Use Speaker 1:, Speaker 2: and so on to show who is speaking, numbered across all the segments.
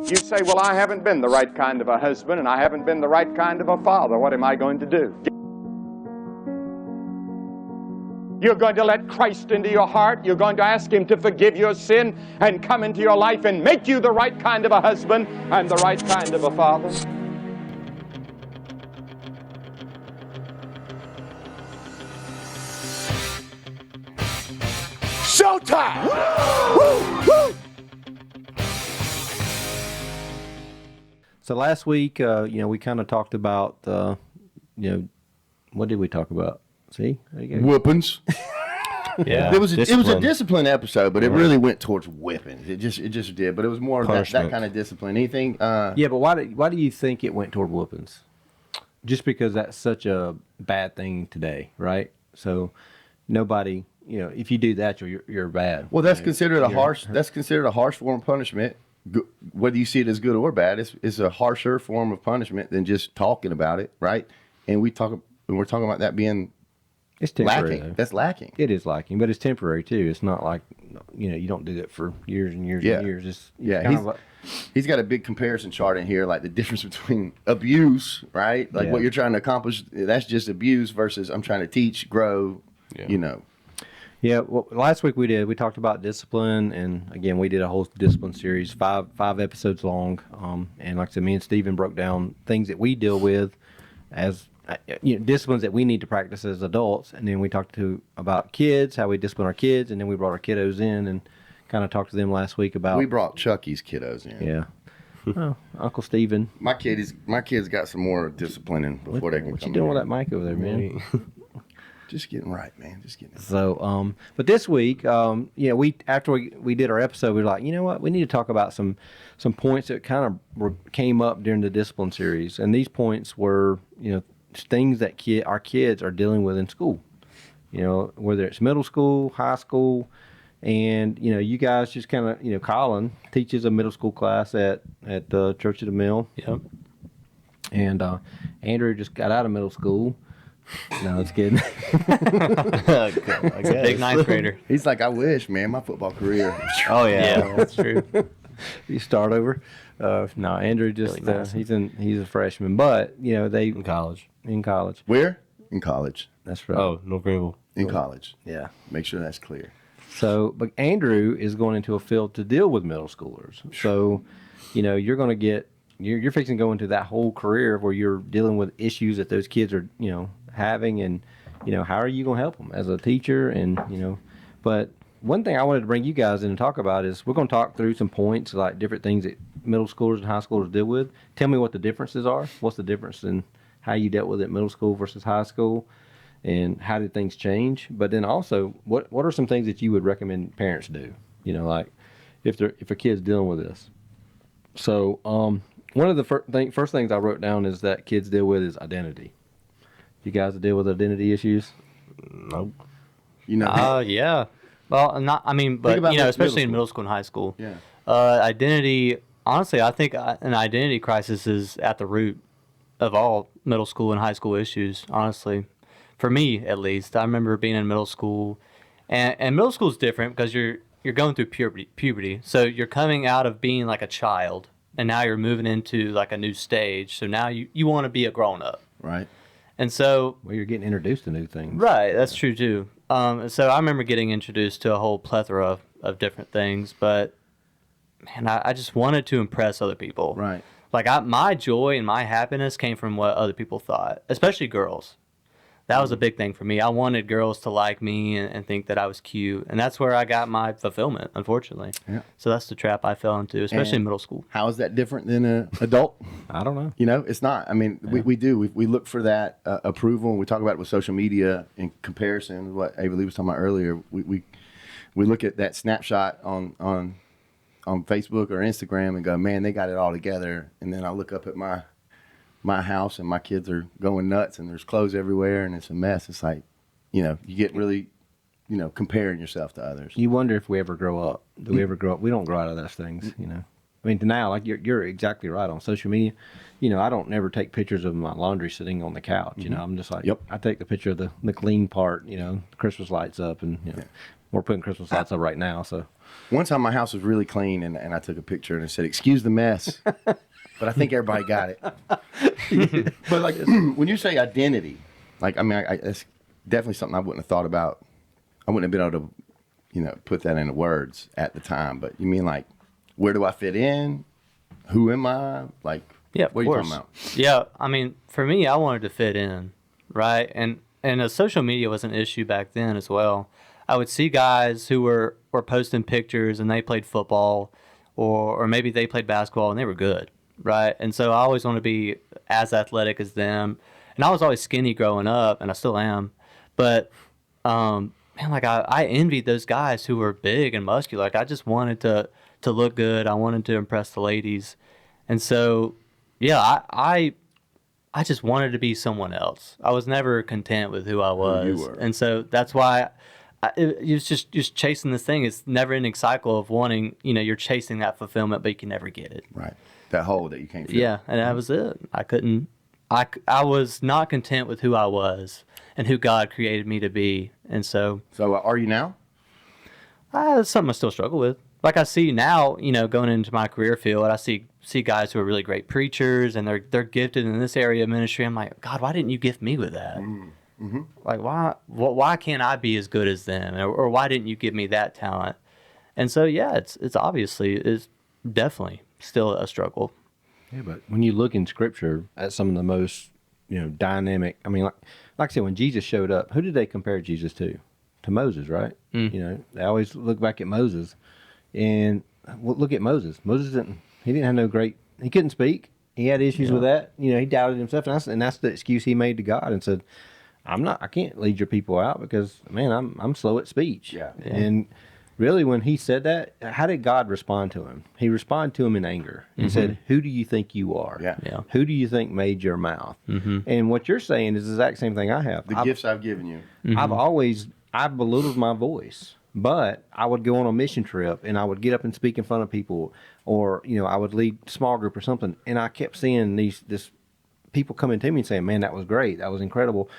Speaker 1: You say, well, I haven't been the right kind of a husband and I haven't been the right kind of a father. What am I going to do? You're going to let Christ into your heart. You're going to ask Him to forgive your sin and come into your life and make you the right kind of a husband and the right kind of a father. Showtime! Woo! Woo!
Speaker 2: So last week, we kind of talked about, what did we talk about? See?
Speaker 3: Whoopings.
Speaker 4: Yeah,
Speaker 3: It was a discipline episode, but it really went towards whipping. It just did, but it was more of that kind of discipline. Anything?
Speaker 2: Yeah, but why do you think it went toward whoopings? Just because that's such a bad thing today, right? So nobody, if you do that, you're bad.
Speaker 3: Well, that's considered a harsh. That's considered a harsh form of punishment. Whether you see it as good or bad, it's a harsher form of punishment than just talking about it, right? And we're talking about that being
Speaker 2: It's temporary.
Speaker 3: lacking. That's lacking.
Speaker 2: It is lacking, but it's temporary too. It's not like you don't do that for years and years and years. It's kind of like,
Speaker 3: He's got a big comparison chart in here, like the difference between abuse, right? Like what you're trying to accomplish, that's just abuse versus I'm trying to teach, grow,
Speaker 2: Yeah, well, last week we talked about discipline, and again, we did a whole discipline series, five episodes long. And like I said, me and Stephen broke down things that we deal with as disciplines that we need to practice as adults, and then we talked about kids, how we discipline our kids, and then we brought our kiddos in and kind of talked to them last week about.
Speaker 3: We brought Chucky's kiddos in.
Speaker 2: Yeah. Oh, Uncle Stephen.
Speaker 3: My kids got some more disciplining before they can
Speaker 2: What
Speaker 3: come
Speaker 2: you doing
Speaker 3: in.
Speaker 2: with that mic over there, man?
Speaker 3: Just getting right, man. Just getting.
Speaker 2: So, but this week, after we did our episode, we were like, you know what, we need to talk about some points that kind of came up during the discipline series, and these points were, things that our kids are dealing with in school. Whether it's middle school, high school, and you guys just kind of, Colin teaches a middle school class at the Church of the Mill.
Speaker 4: Yep.
Speaker 2: And Andrew just got out of middle school. No, it's kidding.
Speaker 4: It's a big ninth grader.
Speaker 3: He's like, I wish, man, my football career.
Speaker 4: Oh yeah, that's true.
Speaker 2: You start over. No, Andrew just
Speaker 4: Really
Speaker 2: he's a freshman, but they
Speaker 4: In college.
Speaker 2: in college.
Speaker 3: Where? In college.
Speaker 2: That's right.
Speaker 4: Oh, North Greenville.
Speaker 3: In college.
Speaker 2: Yeah.
Speaker 3: Make sure that's clear.
Speaker 2: So, but Andrew is going into a field to deal with middle schoolers. So, you're going to get you're fixing to go into that whole career where you're dealing with issues that those kids are having, and how are you going to help them as a teacher, and but one thing I wanted to bring you guys in and talk about is we're going to talk through some points, like different things that middle schoolers and high schoolers deal with. Tell me what the differences are. What's the difference in how you dealt with it middle school versus high school, and how did things change? But then also, what are some things that you would recommend parents do? Like if a kid's dealing with this. So one of the first things I wrote down is that kids deal with is identity. You guys deal with identity issues?
Speaker 4: Nope.
Speaker 3: Yeah.
Speaker 4: Well, not. I mean, but
Speaker 3: about
Speaker 4: especially in
Speaker 3: middle
Speaker 4: middle school and high school.
Speaker 3: Yeah.
Speaker 4: Identity. Honestly, I think an identity crisis is at the root of all middle school and high school issues. Honestly, for me at least, I remember being in middle school, and middle school is different because you're going through puberty. So you're coming out of being like a child, and now you're moving into like a new stage. So now you want to be a grown up.
Speaker 3: Right.
Speaker 4: And so,
Speaker 2: Well, you're getting introduced to new things.
Speaker 4: right, that's true too. So I remember getting introduced to a whole plethora of different things, but man, I just wanted to impress other people.
Speaker 3: Right.
Speaker 4: Like my joy and my happiness came from what other people thought, especially girls. That was a big thing for me. I wanted girls to like me and think that I was cute, and that's where I got my fulfillment, unfortunately.
Speaker 3: Yeah.
Speaker 4: So that's the trap I fell into, especially in middle school.
Speaker 3: How is that different than an adult?
Speaker 2: I don't know.
Speaker 3: It's not. I mean, we look for that approval, and we talk about it with social media in comparison. What Ava Lee was talking about earlier. We look at that snapshot on Facebook or Instagram and go, man, they got it all together. And then I look up at my house and my kids are going nuts and there's clothes everywhere and it's a mess. It's like, you get really, comparing yourself to others.
Speaker 2: You wonder if we ever grow up. Do we ever grow up? We don't grow out of those things, I mean, now, like you're exactly right on social media. I don't never take pictures of my laundry sitting on the couch. I'm just like,
Speaker 3: Yep.
Speaker 2: I take the picture of the clean part. Christmas lights up, and We're putting Christmas lights up right now, so
Speaker 3: One time my house was really clean, and I took a picture and it said, "Excuse the mess," but I think everybody got it. But like when you say identity, like I mean, it's definitely something I wouldn't have thought about. I wouldn't have been able to, put that into words at the time. But you mean like, where do I fit in? Who am I? Like,
Speaker 4: Yeah,
Speaker 3: what are you talking about?
Speaker 4: Yeah, I mean, for me, I wanted to fit in, right? And social media was an issue back then as well. I would see guys who were posting pictures and they played football, or maybe they played basketball and they were good, right? And so I always want to be as athletic as them. And I was always skinny growing up, and I still am. But man, like I envied those guys who were big and muscular. Like I just wanted to look good. I wanted to impress the ladies, and so yeah, I just wanted to be someone else. I was never content with who I was,
Speaker 3: you were.
Speaker 4: and so that's why it was just chasing this thing. It's never-ending cycle of wanting. You're chasing that fulfillment, but you can never get it.
Speaker 3: Right, that hole that you can't fill.
Speaker 4: Yeah, and that was it. I couldn't. I was not content with who I was and who God created me to be, and so
Speaker 3: So are you now?
Speaker 4: that's something I still struggle with. Like I see now, going into my career field, I see guys who are really great preachers and they're gifted in this area of ministry. I'm like, God, why didn't you gift me with that?
Speaker 3: Mm-hmm.
Speaker 4: Like, why can't I be as good as them? Or why didn't you give me that talent? And so, yeah, it's definitely still a struggle.
Speaker 2: yeah. But when you look in Scripture at some of the most dynamic, I mean, like I said, when Jesus showed up, who did they compare Jesus to? To Moses, right? They always look back at Moses, and look at Moses. Moses didn't have no great. He couldn't speak. He had issues with that. He doubted himself, and that's the excuse he made to God and said, I can't lead your people out because, man, I'm slow at speech.
Speaker 3: Yeah.
Speaker 2: And really, when he said that, how did God respond to him? He responded to him in anger and said, "Who do you think you are?
Speaker 3: Yeah.
Speaker 4: Yeah.
Speaker 2: Who do you think made your mouth?" And what you're saying is the exact same thing I have.
Speaker 3: The gifts I've given you.
Speaker 2: I've belittled my voice, but I would go on a mission trip and I would get up and speak in front of people, or I would lead small group or something, and I kept seeing this people coming to me and saying, "Man, that was great, that was incredible,"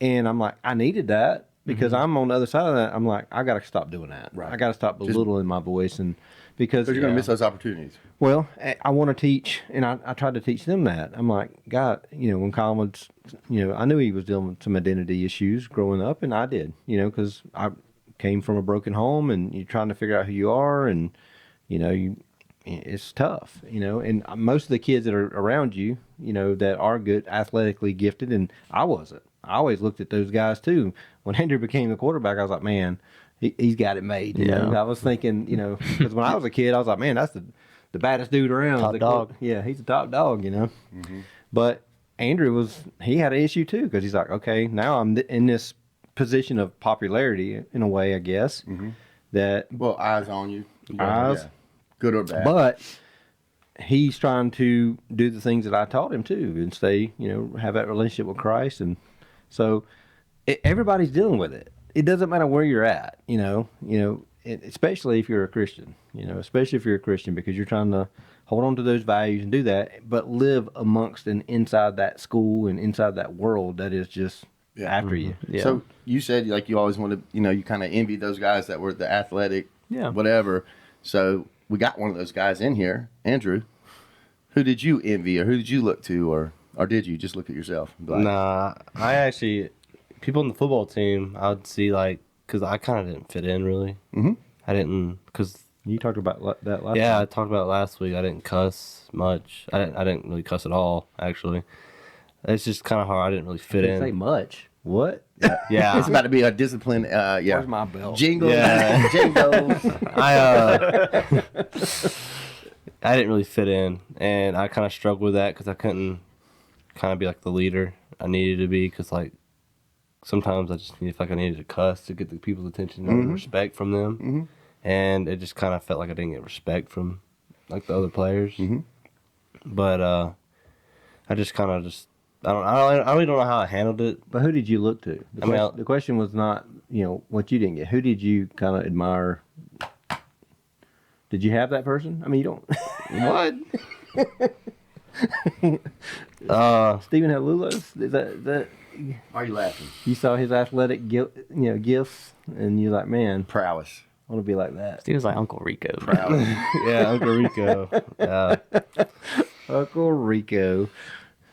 Speaker 2: and I'm like, I needed that because I'm on the other side of that. I'm like, I got to stop doing that.
Speaker 3: Right.
Speaker 2: I got to stop belittling my voice, and because
Speaker 3: You're going to miss those opportunities.
Speaker 2: well, I want to teach, and I tried to teach them that. I'm like, God, when Colin was, I knew he was dealing with some identity issues growing up, and I did, because I came from a broken home, and you're trying to figure out who you are, and, it's tough, and most of the kids that are around you, that are good, athletically gifted, and I wasn't. I always looked at those guys, too. When Andrew became the quarterback, I was like, man, he's got it made. You know? I was thinking, because when I was a kid, I was like, man, that's the baddest dude around.
Speaker 4: Top dog.
Speaker 2: Yeah, he's the top dog, But Andrew he had an issue too, because he's like, okay, now I'm in this position of popularity in a way, I guess, that,
Speaker 3: Well, eyes on you.
Speaker 2: Eyes.
Speaker 3: Yeah. Good or bad.
Speaker 2: but he's trying to do the things that I taught him to and stay, have that relationship with Christ. And so everybody's dealing with it. It doesn't matter where you're at, especially if you're a Christian, because you're trying to hold on to those values and do that, but live amongst and inside that school and inside that world that is just after you.
Speaker 4: Yeah.
Speaker 3: So you said like you always wanted, you kind of envied those guys that were the athletic, whatever. So we got one of those guys in here, Andrew. Who did you envy, or who did you look to, or did you just look at yourself? And be like,
Speaker 5: Nah, I actually, people in the football team, I would see because I kind of didn't fit in really. I didn't, because
Speaker 2: You talked about that last
Speaker 5: yeah,
Speaker 2: time.
Speaker 5: I talked about it last week. I didn't cuss much. I didn't really cuss at all. Actually, it's just kind of hard. I didn't really fit
Speaker 2: Didn't say
Speaker 5: in.
Speaker 2: much. What?
Speaker 5: Yeah,
Speaker 3: it's about to be a discipline. Yeah.
Speaker 2: Where's my belt?
Speaker 3: Jingles.
Speaker 5: Yeah.
Speaker 3: Jingles.
Speaker 5: I didn't really fit in, and I kind of struggled with that because I couldn't kind of be like the leader I needed to be. Because sometimes I just I needed to cuss to get the people's attention and respect from them, and it just kind of felt like I didn't get respect from the other players. But I just kind of I really don't know how I handled it.
Speaker 2: But who did you look to? The question was not, what you didn't get. Who did you kind of admire? Did you have that person? I mean, you don't.
Speaker 5: What?
Speaker 2: Stephen Halulos? Is that you
Speaker 3: Why are you laughing?
Speaker 2: saw his athletic, gifts, and you're like, man,
Speaker 3: Prowess.
Speaker 2: I want to be like that.
Speaker 4: He was like Uncle Rico.
Speaker 3: Prowess.
Speaker 5: Yeah, Uncle Rico. Yeah.
Speaker 2: Uncle Rico,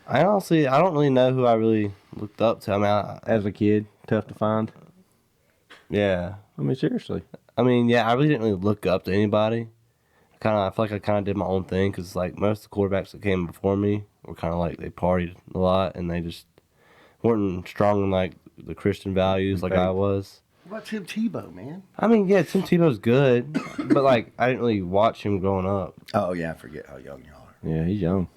Speaker 5: I don't really know who I really looked up to. I mean,
Speaker 2: as a kid, tough to find.
Speaker 5: yeah.
Speaker 2: I mean, seriously.
Speaker 5: I mean, yeah, I really didn't really look up to anybody. I feel like I kind of did my own thing because, like, most of the quarterbacks that came before me were kind of like they partied a lot and they just weren't strong in, like, the Christian values like I was.
Speaker 3: What about Tim Tebow, man?
Speaker 5: I mean, yeah, Tim Tebow's good, but, like, I didn't really watch him growing up.
Speaker 3: Oh, yeah, I forget how young y'all are.
Speaker 2: Yeah, he's young.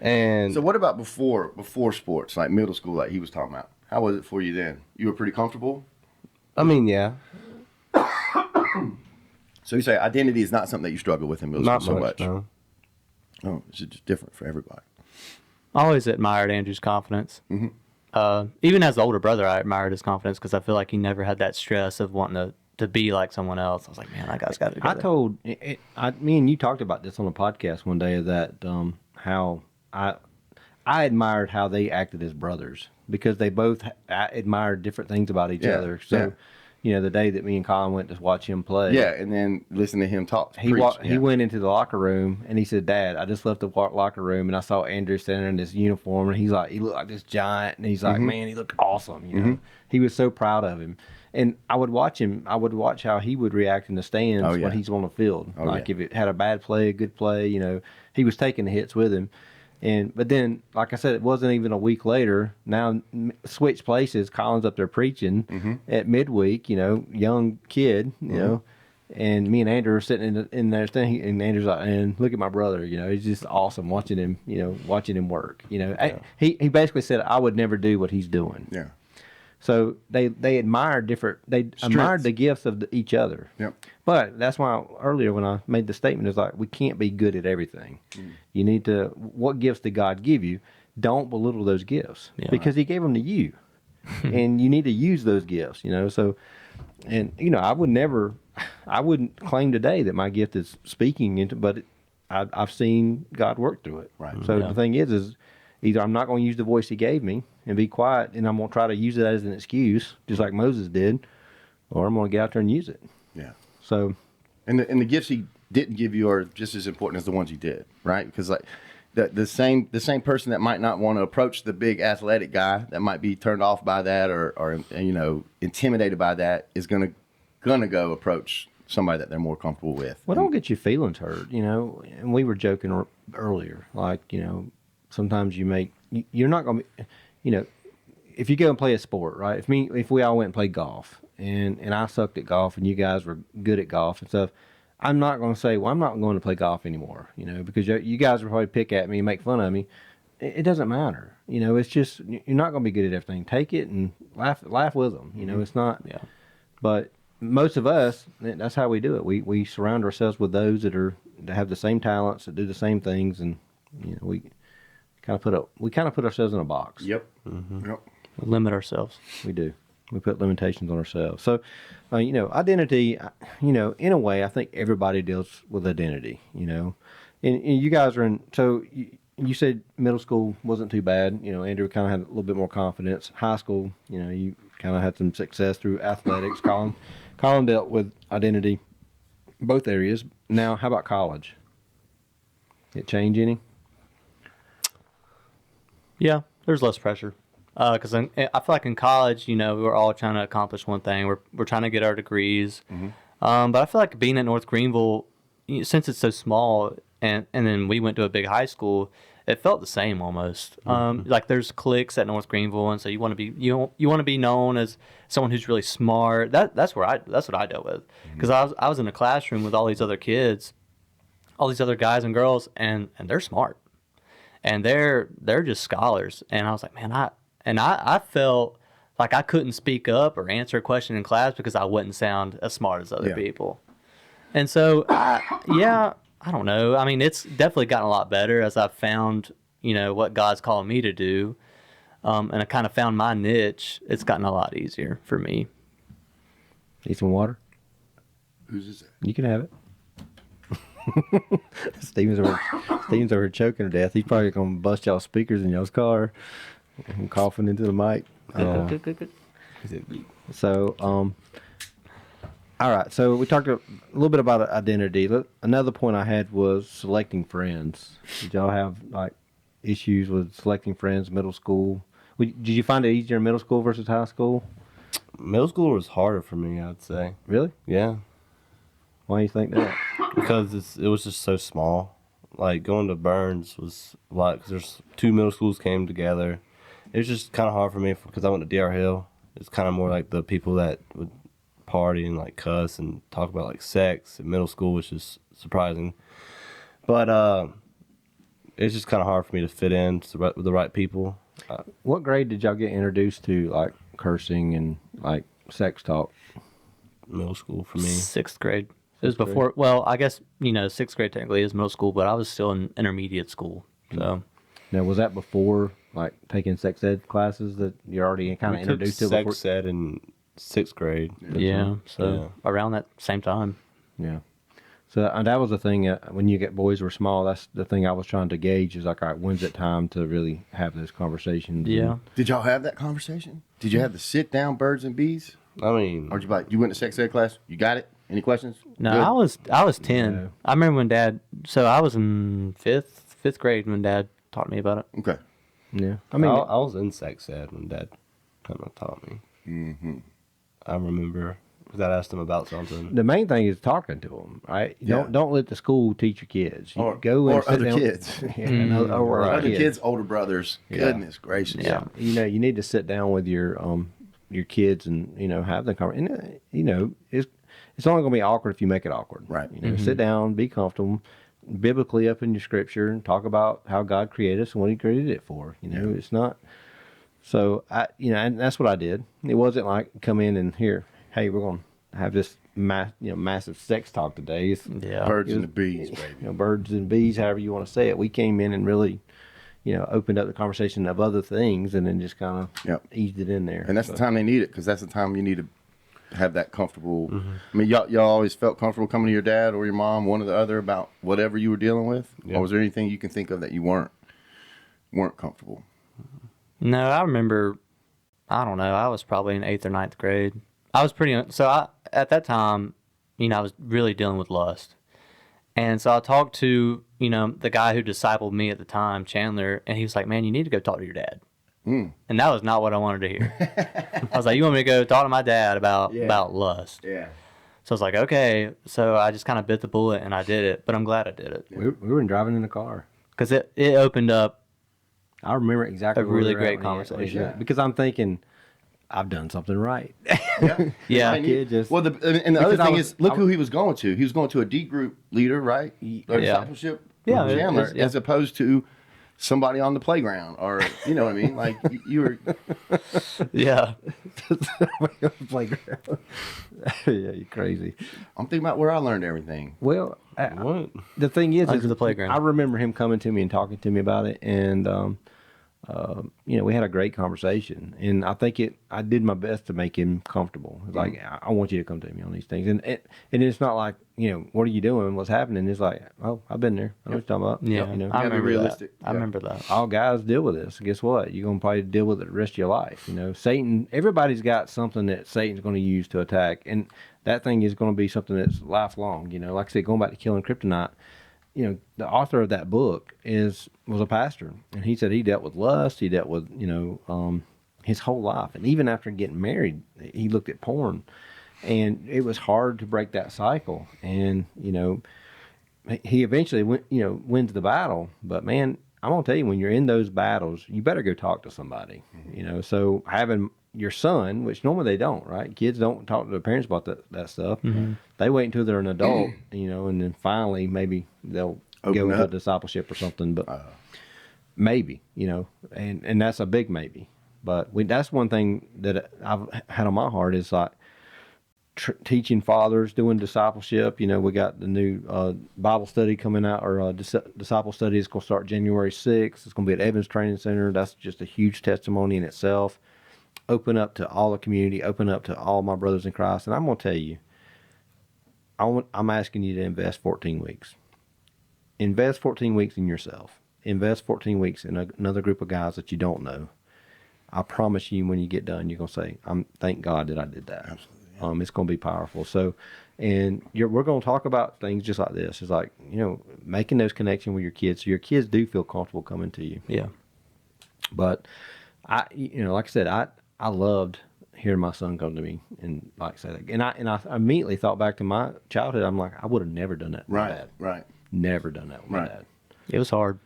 Speaker 5: And
Speaker 3: So what about before sports, like middle school, like he was talking about? How was it for you then? You were pretty comfortable?
Speaker 5: I mean, yeah,
Speaker 3: So you say identity is not something that you struggle with in middle
Speaker 5: not
Speaker 3: school
Speaker 5: much.
Speaker 3: so much?
Speaker 5: No.
Speaker 3: Oh, it's just different for everybody.
Speaker 4: I always admired Andrew's confidence. Even as the older brother, I admired his confidence because I feel like he never had that stress of wanting to be like someone else. I was like, man, that guy's got it
Speaker 2: I
Speaker 4: together.
Speaker 2: told me and you talked about this on a podcast one day that how I admired how they acted as brothers because they both admired different things about each
Speaker 3: Yeah,
Speaker 2: other. So, the day that me and Colin went to watch him play,
Speaker 3: Yeah, and then listen to him talk.
Speaker 2: he he went into the locker room and he said, "Dad, I just left the locker room and I saw Andrew standing in this uniform and he looked like this giant and he's like, man, he looked awesome. He was so proud of him." And I would watch him. I would watch how he would react in the stands
Speaker 3: Oh, yeah.
Speaker 2: when he's on the field.
Speaker 3: Oh,
Speaker 2: like
Speaker 3: yeah.
Speaker 2: if it had a bad play, a good play, he was taking the hits with him. But then, like I said, it wasn't even a week later. Now, switch places. Colin's up there preaching at midweek. Young kid. And me and Andrew are sitting in there, and Andrew's like, "And look at my brother. He's just awesome watching him. Watching him work. He basically said, I would never do what he's doing.
Speaker 3: Yeah.
Speaker 2: So they admired admired the gifts of each other.
Speaker 3: Yep.
Speaker 2: But that's why earlier when I made the statement is like we can't be good at everything. You need to. What gifts did God give you? Don't belittle those gifts because He gave them to you, and you need to use those gifts. So, and I wouldn't claim today that my gift is speaking but I've seen God work through it.
Speaker 3: Right.
Speaker 2: So the thing is either I'm not going to use the voice He gave me and be quiet, and I'm going to try to use it as an excuse, just like Moses did, or I'm going to get out there and use it.
Speaker 3: Yeah.
Speaker 2: So,
Speaker 3: And the gifts He didn't give you are just as important as the ones He did, right? Because like the same person that might not want to approach the big athletic guy that might be turned off by that or intimidated by that is gonna go approach somebody that they're more comfortable with.
Speaker 2: well, don't get your feelings hurt, And we were joking earlier, like, sometimes you're not going to be, if you go and play a sport, right? If we all went and played golf and I sucked at golf and you guys were good at golf and stuff, I'm not going to say, well, I'm not going to play golf anymore, because you guys will probably pick at me and make fun of me. It doesn't matter. It's just, you're not going to be good at everything. Take it and laugh with them. It's not, but most of us, that's how we do it. We surround ourselves with those that have the same talents, that do the same things. And, we kind of put ourselves in a box.
Speaker 3: Yep. Yep.
Speaker 4: We limit ourselves.
Speaker 2: We do. We put limitations on ourselves. So, identity, in a way, I think everybody deals with identity, and you guys are in, so you said middle school wasn't too bad. Andrew kind of had a little bit more confidence. High school, you kind of had some success through athletics. Colin dealt with identity, both areas. Now, how about college? Did it change any?
Speaker 4: Yeah, there's less pressure. Because I feel like in college, we're all trying to accomplish one thing. We're trying to get our degrees. But I feel like being at North Greenville, since it's so small, and then we went to a big high school, it felt the same almost. Like there's cliques at North Greenville, and so you want to be you want to be known as someone who's really smart. That's what I dealt with, because I was in a classroom with all these other kids, all these other guys and girls, and they're smart, and they're just scholars. And I was like, man, I felt like I couldn't speak up or answer a question in class because I wouldn't sound as smart as other people. And so, I don't know. I mean, it's definitely gotten a lot better as I've found, what God's calling me to do. And I kind of found my niche. It's gotten a lot easier for me.
Speaker 2: Need some water?
Speaker 3: Whose is that?
Speaker 2: You can have it. Steven's over choking to death. He's probably going to bust y'all speakers in y'all's car. I'm coughing into the mic.
Speaker 5: Yeah.
Speaker 2: So, all right. So we talked a little bit about identity. Another point I had was selecting friends. Did y'all have like issues with selecting friends in middle school? Did you find it easier in middle school versus high school?
Speaker 5: Middle school was harder for me, I'd say.
Speaker 2: Really?
Speaker 5: Yeah,
Speaker 2: Why do you think that?
Speaker 5: because it was just so small. Like going to Burns was a lot because there's 2 middle schools came together. It was just kind of hard for me because I went to DR Hill. It's kind of more like the people that would party and like cuss and talk about like sex in middle school, which is surprising. But it's just kind of hard for me to fit in with the right people.
Speaker 2: What grade did y'all get introduced to like cursing and like sex talk?
Speaker 5: Middle school for me.
Speaker 4: 6th grade. It was before. Well, I guess 6th grade technically is middle school, but I was still in intermediate school. So
Speaker 2: Now, was that before like taking sex ed classes that you're already kind of
Speaker 5: We took
Speaker 2: introduced to before?
Speaker 5: sex ed in 6th grade.
Speaker 4: yeah, so around that same time.
Speaker 2: Yeah. So that was the thing when you get boys were small. That's the thing I was trying to gauge is like, all right, when's it time to really have those conversations?
Speaker 4: Yeah.
Speaker 3: Did y'all have that conversation? Did you have the sit down birds and bees?
Speaker 5: I mean,
Speaker 3: Or did you like you went to sex ed class? You got it? Any questions?
Speaker 4: No,
Speaker 3: Good?
Speaker 4: I was 10.
Speaker 2: Yeah.
Speaker 4: I remember when Dad. So I was in fifth grade when Dad taught me about it.
Speaker 3: Okay.
Speaker 2: Yeah. I
Speaker 5: I
Speaker 2: mean,
Speaker 5: I was in sex ed when Dad kind of taught me. Mm-hmm. I remember because I asked him about something.
Speaker 2: the main thing is talking to them, right?
Speaker 3: Yeah.
Speaker 2: Don't let the school teach your kids. You
Speaker 3: Or-
Speaker 2: go and
Speaker 3: or
Speaker 2: sit
Speaker 3: other
Speaker 2: down-
Speaker 3: kids.
Speaker 2: Yeah, or
Speaker 5: Right.
Speaker 3: Other kids, older brothers.
Speaker 2: Yeah.
Speaker 3: Goodness gracious.
Speaker 4: Yeah.
Speaker 2: You need to sit down with your kids and have the conversation. And it's only going to be awkward if you make it awkward.
Speaker 3: Right.
Speaker 2: Sit down, be comfortable, biblically up in your scripture, and talk about how God created us and what He created it for. It's not. So and that's what I did. It wasn't like come in and here, hey, we're going to have this massive sex talk today. It's,
Speaker 4: Yeah.
Speaker 3: Birds and the bees, baby.
Speaker 2: birds and bees, however you want to say it. We came in and really, opened up the conversation of other things, and then just kind of
Speaker 3: Yep.
Speaker 2: eased it in there.
Speaker 3: And that's the time they need it because that's the time you need to have that comfortable. I mean, y'all always felt comfortable coming to your dad or your mom, one or the other, about whatever you were dealing with.
Speaker 5: Yeah.
Speaker 3: Or was there anything you can think of that you weren't comfortable?
Speaker 4: No, I remember. I don't know. I was probably in 8th or 9th grade. I was pretty. So at that time, I was really dealing with lust, and so I talked to the guy who discipled me at the time, Chandler, and he was like, "Man, you need to go talk to your dad." And that was not what I wanted to hear. I was like, "You want me to go talk to my dad about lust?"
Speaker 3: Yeah.
Speaker 4: So I was like, "Okay." So I just kind of bit the bullet and I did it. But I'm glad I did it
Speaker 2: we were driving in the car.
Speaker 4: because it opened up.
Speaker 2: I remember exactly
Speaker 4: A
Speaker 2: where we
Speaker 4: really
Speaker 2: were
Speaker 4: great
Speaker 2: at when
Speaker 4: conversation.
Speaker 2: yeah, because I'm thinking, I've done something right.
Speaker 4: Yeah.
Speaker 3: And
Speaker 2: kid just-
Speaker 3: well, and the
Speaker 2: Because
Speaker 3: other
Speaker 2: I
Speaker 3: thing
Speaker 2: was-
Speaker 3: is, look who he was going to. He was going to a D group leader, right? Or
Speaker 4: Yeah.
Speaker 3: discipleship.
Speaker 4: Yeah,
Speaker 3: Chandler,
Speaker 4: yeah.
Speaker 3: as opposed to somebody on the playground, or you know what I mean? Like you were.
Speaker 4: Yeah.
Speaker 2: Playground. Yeah, you're crazy.
Speaker 3: I'm thinking about where I learned everything.
Speaker 2: Well,
Speaker 5: What?
Speaker 2: the thing is
Speaker 4: Under the playground.
Speaker 2: I remember him coming to me and talking to me about it, and we had a great conversation, and I think I did my best to make him comfortable. Like, I want you to come to me on these things, and it's not like what are you doing? What's happening? It's like, oh, I've been there. I know what you're talking
Speaker 4: Yeah.
Speaker 2: about.
Speaker 4: I
Speaker 3: gotta be
Speaker 4: remember
Speaker 3: realistic.
Speaker 4: that. I
Speaker 3: Yeah.
Speaker 4: remember that.
Speaker 2: All guys deal with this. Guess what? You're gonna probably deal with it the rest of your life. Satan. Everybody's got something that Satan's going to use to attack, and that thing is going to be something that's lifelong. Like I said, going back to killing kryptonite. The author of that book was a pastor, and he said he dealt with lust. He dealt with his whole life, and even after getting married, he looked at porn, and it was hard to break that cycle. And he eventually wins the battle. But man, I'm gonna tell you, when you're in those battles, you better go talk to somebody. So having your son, which normally they don't, right? Kids don't talk to their parents about that stuff. They wait until they're an adult, and then finally maybe they'll
Speaker 3: Open
Speaker 2: go into
Speaker 3: up.
Speaker 2: discipleship or something. But maybe, and that's a big maybe. But that's one thing that I've had on my heart is like teaching fathers, doing discipleship. We got the new Bible study coming out, or disciple study is going to start January 6th. It's going to be at Evans Training Center. That's just a huge testimony in itself. Open up to all the community, open up to all my brothers in Christ. And I'm going to tell you, I'm asking you to invest 14 weeks. Invest 14 weeks in yourself. Invest 14 weeks in another group of guys that you don't know. I promise you, when you get done, you're gonna say, thank God that I did that.
Speaker 3: Absolutely.
Speaker 2: It's gonna be powerful. So, and we're gonna talk about things just like this. It's like, making those connections with your kids, so your kids do feel comfortable coming to you.
Speaker 4: Yeah.
Speaker 2: But like I said, I loved hearing my son come to me and like say that, and I immediately thought back to my childhood. I'm like, I would have never done that with my dad.
Speaker 3: Right.
Speaker 2: Never done that with my
Speaker 3: Right.
Speaker 2: dad.
Speaker 4: It was hard.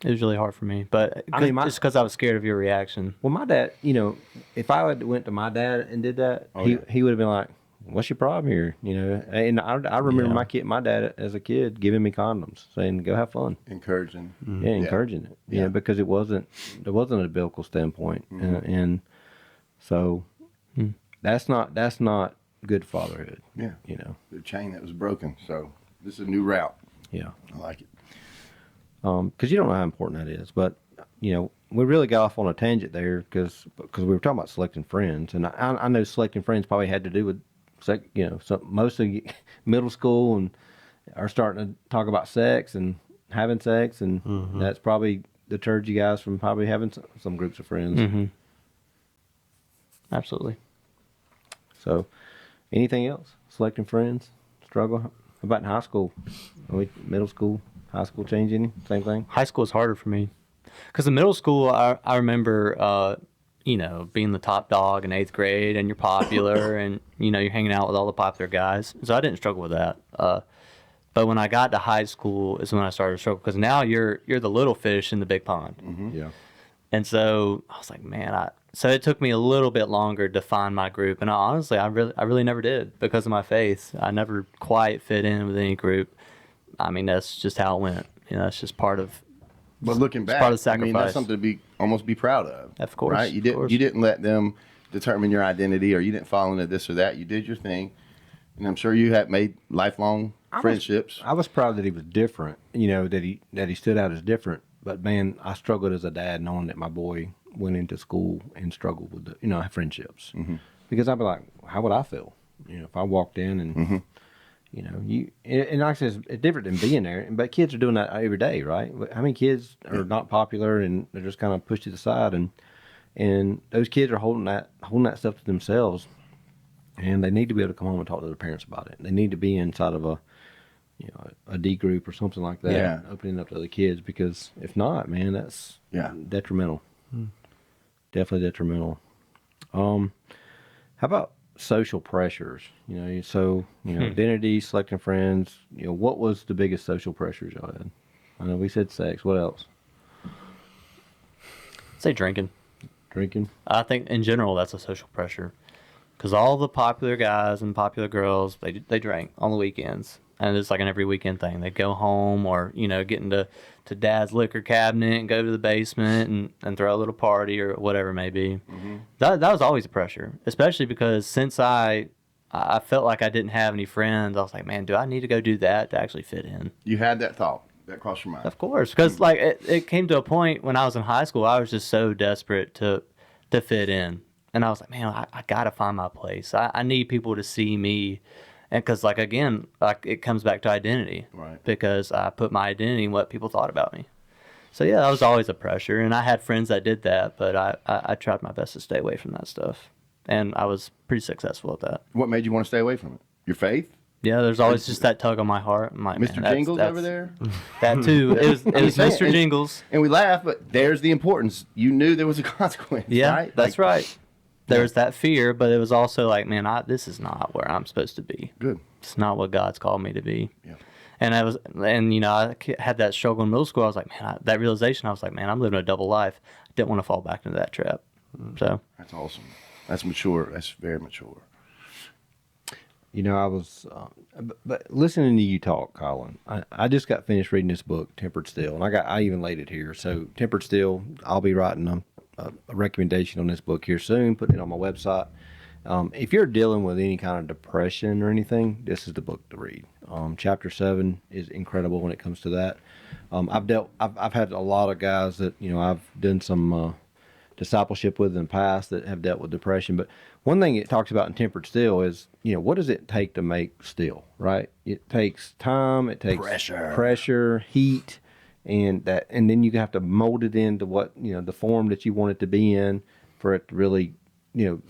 Speaker 4: It was really hard for me, but
Speaker 2: I mean,
Speaker 4: just because I was scared of your reaction.
Speaker 2: Well, my dad, if I had went to my dad and did that, he would have been like, "What's your problem here?" And I remember my dad as a kid giving me condoms, saying, "Go have fun."
Speaker 3: Encouraging.
Speaker 2: Yeah, encouraging it.
Speaker 3: Yeah.
Speaker 2: Because there wasn't a biblical standpoint, and so that's not good fatherhood.
Speaker 3: Yeah. The chain that was broken. So this is a new route.
Speaker 2: Yeah.
Speaker 3: I like it.
Speaker 2: Because you don't know how important that is, but we really got off on a tangent there because we were talking about selecting friends, and I know selecting friends probably had to do with most of middle school and are starting to talk about sex and having sex, and that's probably deterred you guys from probably having some groups of friends.
Speaker 4: Mm-hmm. Absolutely.
Speaker 2: So, anything else? Selecting friends, struggle. How about in high school? Middle school, high school, change any? Same thing.
Speaker 4: High school is harder for me because in middle school, I remember, being the top dog in 8th grade, and you're popular, and you're hanging out with all the popular guys. So I didn't struggle with that. But when I got to high school is when I started to struggle, because now you're the little fish in the big pond.
Speaker 2: Yeah.
Speaker 4: And so I was like, man, so it took me a little bit longer to find my group. And honestly, I really never did because of my faith. I never quite fit in with any group. I mean, that's just how it went. That's just part of.
Speaker 3: But looking back,
Speaker 4: part of the
Speaker 3: I mean, that's
Speaker 4: sacrifice.
Speaker 3: something to almost be proud of.
Speaker 4: Of course,
Speaker 3: right? You
Speaker 4: of course.
Speaker 3: didn't let them determine your identity, or you didn't fall into this or that. You did your thing, and I'm sure you had made lifelong friendships.
Speaker 2: I was proud that he was different. That he stood out as different. But man, I struggled as a dad knowing that my boy went into school and struggled with friendships, because I'd be like, how would I feel? If I walked in and. And like I said, it's different than being there. But kids are doing that every day, right? How many kids are not popular and they're just kind of pushed to the side, and those kids are holding that stuff to themselves, and they need to be able to come home and talk to their parents about it. They need to be inside of a D group or something like that, opening up to other kids, because if not, man, that's detrimental. Definitely detrimental. How about social pressures? Identity, selecting friends. What was the biggest social pressures y'all had? I know we said sex. What else?
Speaker 4: Say drinking.
Speaker 2: Drinking.
Speaker 4: I think in general that's a social pressure, because all the popular guys and popular girls they drank on the weekends, and it's like an every weekend thing. They go home or get into dad's liquor cabinet and go to the basement and throw a little party or whatever it may be. That was always a pressure, especially because since I felt like I didn't have any friends, I was like, man, do I need to go do that to actually fit in?
Speaker 3: You had that thought that crossed your mind.
Speaker 4: Of course, because it came to a point when I was in high school, I was just so desperate to fit in, and I was like, man, I gotta find my place. I need people to see me, and because again, it comes back to identity,
Speaker 3: Right?
Speaker 4: Because I put my identity in what people thought about me. So yeah, that was always a pressure, and I had friends that did that, but I tried my best to stay away from that stuff, and I was pretty successful at that.
Speaker 3: What made you want to stay away from it? Your faith?
Speaker 4: Yeah, there's always just that tug on my heart. I'm like,
Speaker 3: Mr.
Speaker 4: man,
Speaker 3: Jingles
Speaker 4: that's
Speaker 3: over there?
Speaker 4: That too. It was
Speaker 3: saying,
Speaker 4: Mr.
Speaker 3: and-
Speaker 4: Jingles.
Speaker 3: And we laugh, but there's the importance. You knew there was a consequence,
Speaker 4: Yeah,
Speaker 3: right?
Speaker 4: that's right. There was that fear, but it was also like, man, this is not where I'm supposed to be.
Speaker 3: Good.
Speaker 4: It's not what God's called me to be.
Speaker 3: Yeah.
Speaker 4: And I had that struggle in middle school. I was like, man, that realization. I was like, man, I'm living a double life. I didn't want to fall back into that trap. So
Speaker 3: That's awesome. That's mature. That's very mature.
Speaker 2: I was, but listening to you talk, Colin, I just got finished reading this book, Tempered Still, and I even laid it here. So Tempered Still, I'll be writing a recommendation on this book here soon, putting it on my website. If you're dealing with any kind of depression or anything, this is the book to read. Chapter 7 is incredible when it comes to that. I've had a lot of guys that I've done some discipleship with in the past that have dealt with depression. But one thing it talks about in Tempered Still is, what does it take to make steel, right? It takes time, it takes pressure, heat, and then you have to mold it into what the form that you want it to be in for it to really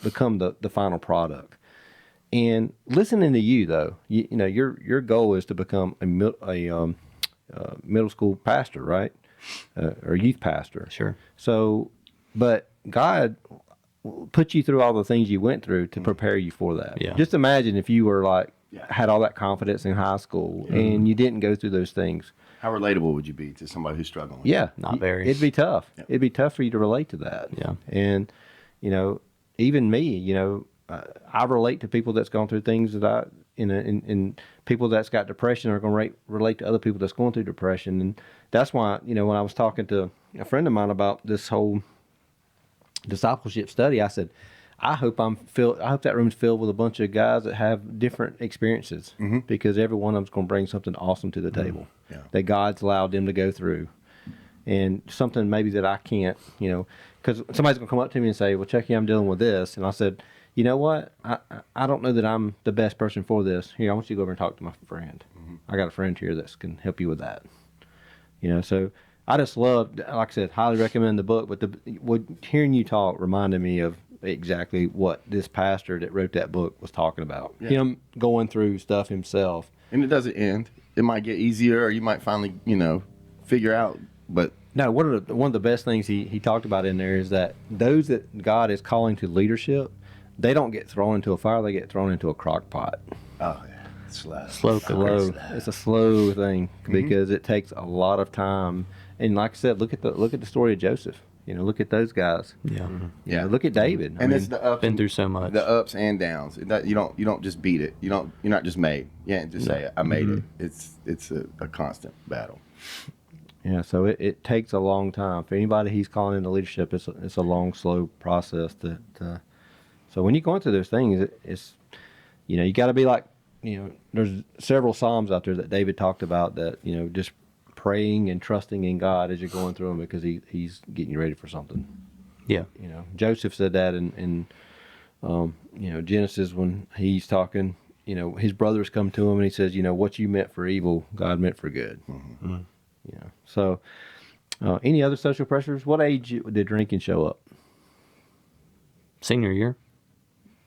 Speaker 2: become the final product. And listening to you though, your goal is to become a middle school pastor, right? Or youth pastor.
Speaker 4: Sure.
Speaker 2: So, but God put you through all the things you went through to prepare you for that.
Speaker 4: Yeah.
Speaker 2: Just imagine if you were like had all that confidence in high school and you didn't go through those things.
Speaker 3: How relatable would you be to somebody who's struggling?
Speaker 2: Yeah,
Speaker 4: Not very.
Speaker 2: It'd be tough. It'd be tough for you to relate to that.
Speaker 4: Yeah.
Speaker 2: And even me, I relate to people that's gone through things that and people that's got depression are going to relate to other people that's going through depression. And that's why, when I was talking to a friend of mine about this whole discipleship study, I said, I hope that room's filled with a bunch of guys that have different experiences because every one of them's going to bring something awesome to the table that God's allowed them to go through. And something maybe that I can't, because somebody's going to come up to me and say, well, Chucky, I'm dealing with this. And I said, you know what? I don't know that I'm the best person for this. Here, I want you to go over and talk to my friend. I got a friend here that can help you with that. So I just love, like I said, highly recommend the book. But hearing you talk reminded me of exactly what this pastor that wrote that book was talking about.
Speaker 3: Yeah.
Speaker 2: Him going through stuff himself.
Speaker 3: And it doesn't end. It might get easier, or you might finally, figure out. But
Speaker 2: No, one of the best things he talked about in there is that those that God is calling to leadership, they don't get thrown into a fire; they get thrown into a crock pot.
Speaker 3: oh yeah, slow.
Speaker 2: Slow. It's a slow thing because it takes a lot of time. And like I said, look at the story of Joseph. Look at those guys.
Speaker 4: Yeah.
Speaker 3: Yeah.
Speaker 2: Look at David.
Speaker 3: And it's the ups
Speaker 4: Been through so much.
Speaker 3: the ups and downs. You don't just beat it. You're not just made. You can't just say I made it. It's a constant battle.
Speaker 2: Yeah, so it takes a long time for anybody he's calling into leadership. It's a long, slow process. So when you're going through those things, it's you got to be like there's several Psalms out there that David talked about that just praying and trusting in God as you're going through them because he's getting you ready for something.
Speaker 4: Yeah.
Speaker 2: Joseph said that in Genesis when he's talking. His brothers come to him and he says, what you meant for evil, God meant for good. So, any other social pressures? What age did drinking show up?
Speaker 4: Senior year.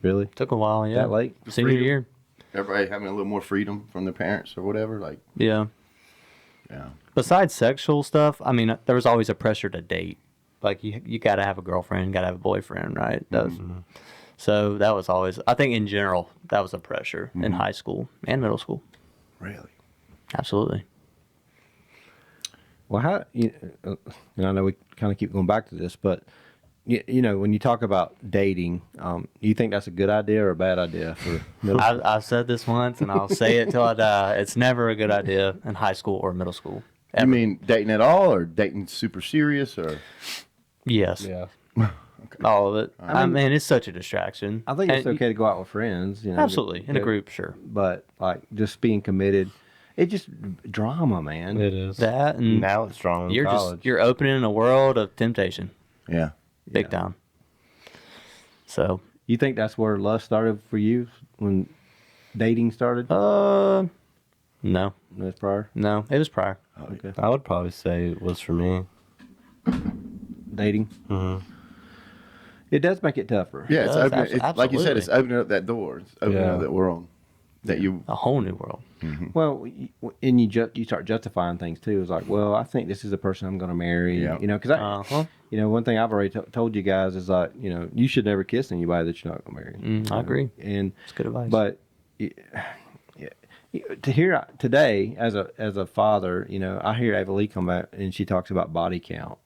Speaker 2: Really?
Speaker 4: Took a while, yeah.
Speaker 2: That late?
Speaker 4: Senior
Speaker 3: Freedom.
Speaker 4: year.
Speaker 3: Everybody having a little more freedom from their parents or whatever. Like,
Speaker 4: Yeah.
Speaker 3: yeah.
Speaker 4: Besides sexual stuff, I mean, there was always a pressure to date. Like, you got to have a girlfriend, got to have a boyfriend, right? So that was always, I think in general, that was a pressure in high school and middle school.
Speaker 3: Really.
Speaker 4: Absolutely.
Speaker 2: Well, how? And I know we kind of keep going back to this, but when you talk about dating, you think that's a good idea or a bad idea for middle school?
Speaker 4: I've said this once, and I'll say it till I die. It's never a good idea in high school or middle school.
Speaker 3: You mean dating at all, or dating super serious, or?
Speaker 4: Yes.
Speaker 5: Yeah.
Speaker 4: All of it. I mean, it's such a distraction.
Speaker 2: I think it's
Speaker 4: And
Speaker 2: okay to go out with friends.
Speaker 4: Absolutely. In a group, sure.
Speaker 2: But like just being committed, it just drama, man.
Speaker 5: It is.
Speaker 4: That and
Speaker 5: Now it's strong in
Speaker 4: you're
Speaker 5: college.
Speaker 4: you're opening a world of temptation,
Speaker 3: Yeah.
Speaker 4: big time. So,
Speaker 2: You think that's where lust started for you when dating started?
Speaker 4: no,
Speaker 2: That's prior
Speaker 4: no, it was prior.
Speaker 2: okay.
Speaker 5: I would probably say it was for me.
Speaker 2: Dating. It does make it tougher.
Speaker 3: Yeah, it's
Speaker 4: does,
Speaker 3: opening. It's, like you said, it's
Speaker 4: absolutely.
Speaker 3: opening up that door. It's opening
Speaker 5: Yeah.
Speaker 3: up that world that you.
Speaker 4: A whole new world.
Speaker 2: Well, and you start justifying things too. It's like, well, I think this is the person I'm going to marry.
Speaker 3: Yeah.
Speaker 2: Because one thing I've already told you guys is like, you should never kiss anybody that you're not going to marry.
Speaker 4: I agree.
Speaker 2: And
Speaker 4: It's good advice.
Speaker 2: but to hear today as a father, I hear Ava Lee come back and she talks about body count.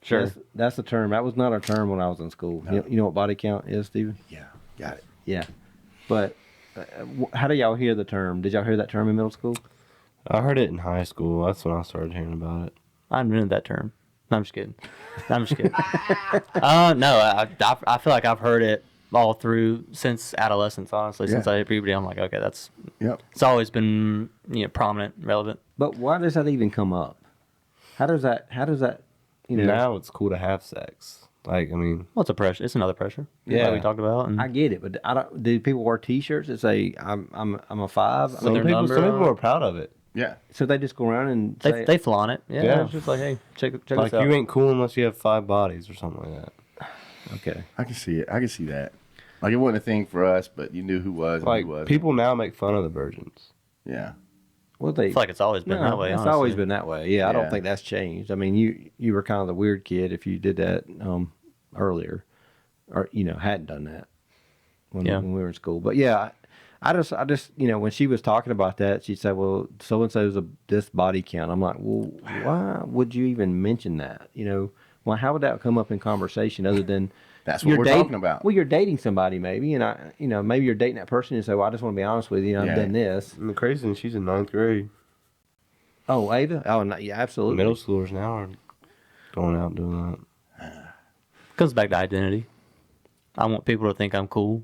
Speaker 4: Sure.
Speaker 2: That's the term. That was not a term when I was in school.
Speaker 3: No.
Speaker 2: You know what body count is, Stephen?
Speaker 3: Yeah, got it.
Speaker 2: Yeah. But how do y'all hear the term? Did y'all hear that term in middle school?
Speaker 5: I heard it in high school. That's when I started hearing about it.
Speaker 4: I invented that term. No, I'm just kidding. No, I'm just kidding. No, I feel like I've heard it all through since adolescence. Honestly, since
Speaker 3: Yeah.
Speaker 4: I hit puberty, I'm like, okay,
Speaker 3: Yep.
Speaker 4: it's always been prominent, relevant.
Speaker 2: But why does that even come up? How does that
Speaker 5: Now it's cool to have sex. Like, I mean,
Speaker 4: Well, it's a pressure. It's another pressure.
Speaker 5: Yeah.
Speaker 4: like we talked about. And
Speaker 2: I get it, but I don't. Do people wear T-shirts that say I'm a 5"?
Speaker 4: With
Speaker 5: some
Speaker 4: their
Speaker 5: people
Speaker 4: number
Speaker 5: some
Speaker 4: on
Speaker 5: people
Speaker 4: it.
Speaker 5: are proud of it.
Speaker 3: Yeah.
Speaker 2: So they just go around and
Speaker 4: They
Speaker 2: say,
Speaker 4: they flaunt it. Yeah,
Speaker 5: Yeah.
Speaker 4: it's just like, hey, check
Speaker 5: Like
Speaker 4: this out.
Speaker 5: you ain't cool unless you have 5 bodies or something like that.
Speaker 2: okay.
Speaker 3: I can see it. I can see that. Like it wasn't a thing for us, but you knew who was and
Speaker 5: Like
Speaker 3: who wasn't.
Speaker 5: people now make fun of the virgins.
Speaker 3: Yeah.
Speaker 2: Well, they.
Speaker 4: I feel like it's always been that way.
Speaker 2: It's
Speaker 4: honestly.
Speaker 2: always been that way. Yeah, I don't
Speaker 3: Yeah.
Speaker 2: think that's changed. I mean, you were kind of the weird kid if you did that earlier, or hadn't done that when we were in school. But yeah, I just when she was talking about that, she said, "Well, so and so's this body count." I'm like, "Well, why would you even mention that? Well, how would that come up in conversation other than?"
Speaker 3: That's what we're talking about.
Speaker 2: Well, you're dating somebody maybe, and maybe you're dating that person and say, "Well, I just want to be honest with you. I've
Speaker 3: Yeah.
Speaker 2: done this."
Speaker 5: And the crazy thing, she's in 9th grade.
Speaker 2: Oh, Ava. Oh, no, yeah, absolutely.
Speaker 5: Middle schoolers now are going out doing that.
Speaker 4: Comes back to identity. I want people to think I'm cool.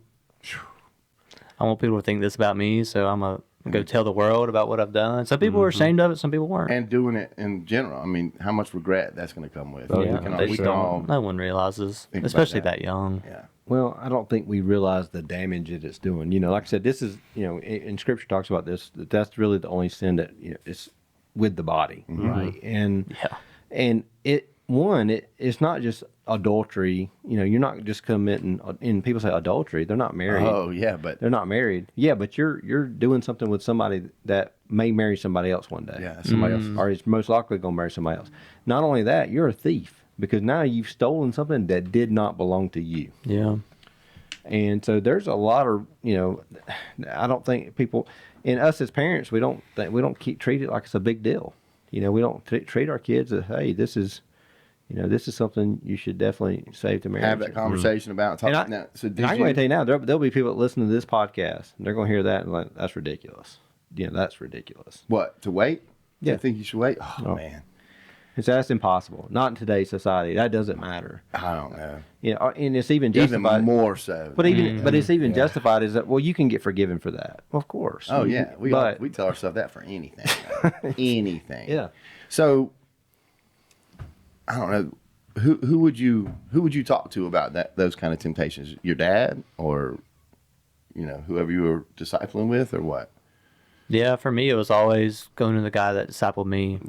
Speaker 4: I want people to think this about me, so I'm gonna go tell the world about what I've done. Some people were ashamed of it, some people weren't.
Speaker 3: And doing it in general. I mean, how much regret that's going to come with.
Speaker 5: Oh,
Speaker 3: We
Speaker 5: yeah.
Speaker 3: can all-
Speaker 4: They
Speaker 3: we
Speaker 4: just
Speaker 3: can all-
Speaker 4: don't. No one realizes,
Speaker 3: think about
Speaker 4: especially
Speaker 3: that.
Speaker 4: that young.
Speaker 3: Yeah.
Speaker 2: Well, I don't think we realize the damage that it's doing. Like I said, this is, in Scripture talks about this. That's really the only sin that it's with the body, right? And it's not just adultery. You're not just committing. And people say adultery. They're not married.
Speaker 3: Oh, yeah, but
Speaker 2: They're not married. Yeah, but you're doing something with somebody that may marry somebody else one day.
Speaker 3: yeah, somebody else.
Speaker 2: Or is most likely going to marry somebody else. Not only that, you're a thief because now you've stolen something that did not belong to you.
Speaker 4: Yeah.
Speaker 2: And so there's a lot of, I don't think people, and us as parents, we don't treat it like it's a big deal. We don't treat our kids as, hey, this is something you should definitely save to marriage.
Speaker 3: Have that conversation about talk.
Speaker 2: And I,
Speaker 3: now, so
Speaker 2: and
Speaker 3: did
Speaker 2: I'm going to tell you now, there'll be people that listen to this podcast, and they're going to hear that and like, that's ridiculous. That's ridiculous.
Speaker 3: what, to wait?
Speaker 2: Yeah.
Speaker 3: You think you should wait? Oh,
Speaker 2: No.
Speaker 3: man.
Speaker 2: That's impossible. Not in today's society. That doesn't matter.
Speaker 3: I don't know.
Speaker 2: And it's even
Speaker 3: Even
Speaker 2: justified.
Speaker 3: more so.
Speaker 2: But it's even justified is that, well, you can get forgiven for that. Well, of course.
Speaker 3: Oh, yeah. We tell ourselves that for anything. Anything.
Speaker 2: Yeah.
Speaker 3: So, I don't know. Who would you talk to about those kind of temptations? Your dad or, whoever you were discipling with or what?
Speaker 4: Yeah, for me, it was always going to the guy that discipled me,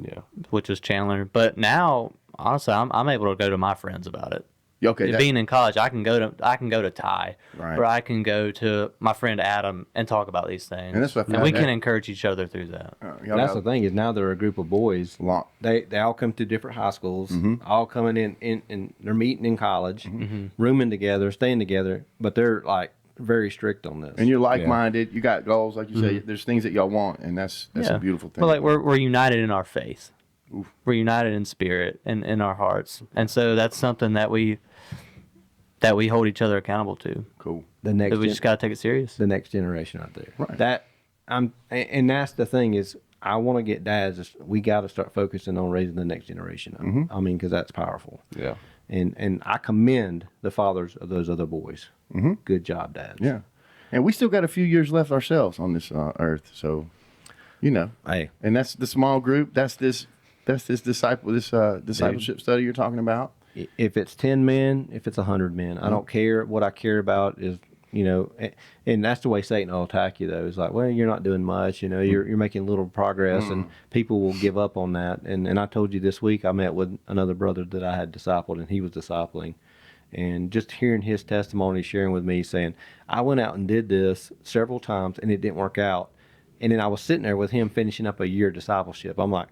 Speaker 4: which was Chandler. But now, honestly, I'm able to go to my friends about it.
Speaker 3: Okay.
Speaker 4: Being in college, I can go to Ty,
Speaker 3: Right.
Speaker 4: or I can go to my friend Adam and talk about these things.
Speaker 3: And that's what I
Speaker 4: and we
Speaker 3: found
Speaker 4: can
Speaker 3: out.
Speaker 4: encourage each other through that.
Speaker 2: That's the thing is now they're a group of boys. They all come to different high schools, all coming in and they're meeting in college, rooming together, staying together, but they're like very strict on this.
Speaker 3: And you're like-minded. You got goals, like you say. There's things that y'all want, and that's a beautiful thing.
Speaker 4: But like we're united in our faith. We're united in spirit and in our hearts, and so that's something that we hold each other accountable to.
Speaker 3: Cool.
Speaker 2: the next
Speaker 4: But we just gotta take it serious.
Speaker 2: the next generation out there.
Speaker 3: Right.
Speaker 2: And that's the thing is I want to get dads. We got to start focusing on raising the next generation. I mean, because that's powerful.
Speaker 5: Yeah.
Speaker 2: And I commend the fathers of those other boys. Good job, dads.
Speaker 3: Yeah. And we still got a few years left ourselves on this earth, so
Speaker 2: Hey,
Speaker 3: And that's the small group. That's this discipleship study you're talking about.
Speaker 2: if it's 10 men, if it's 100 men, I don't care. What I care about is, and that's the way Satan will attack you, though. It's like, well, you're not doing much. You're making little progress, and people will give up on that. And I told you this week, I met with another brother that I had discipled, and he was discipling. And just hearing his testimony, sharing with me, saying, I went out and did this several times, and it didn't work out. And then I was sitting there with him finishing up a year of discipleship. I'm like,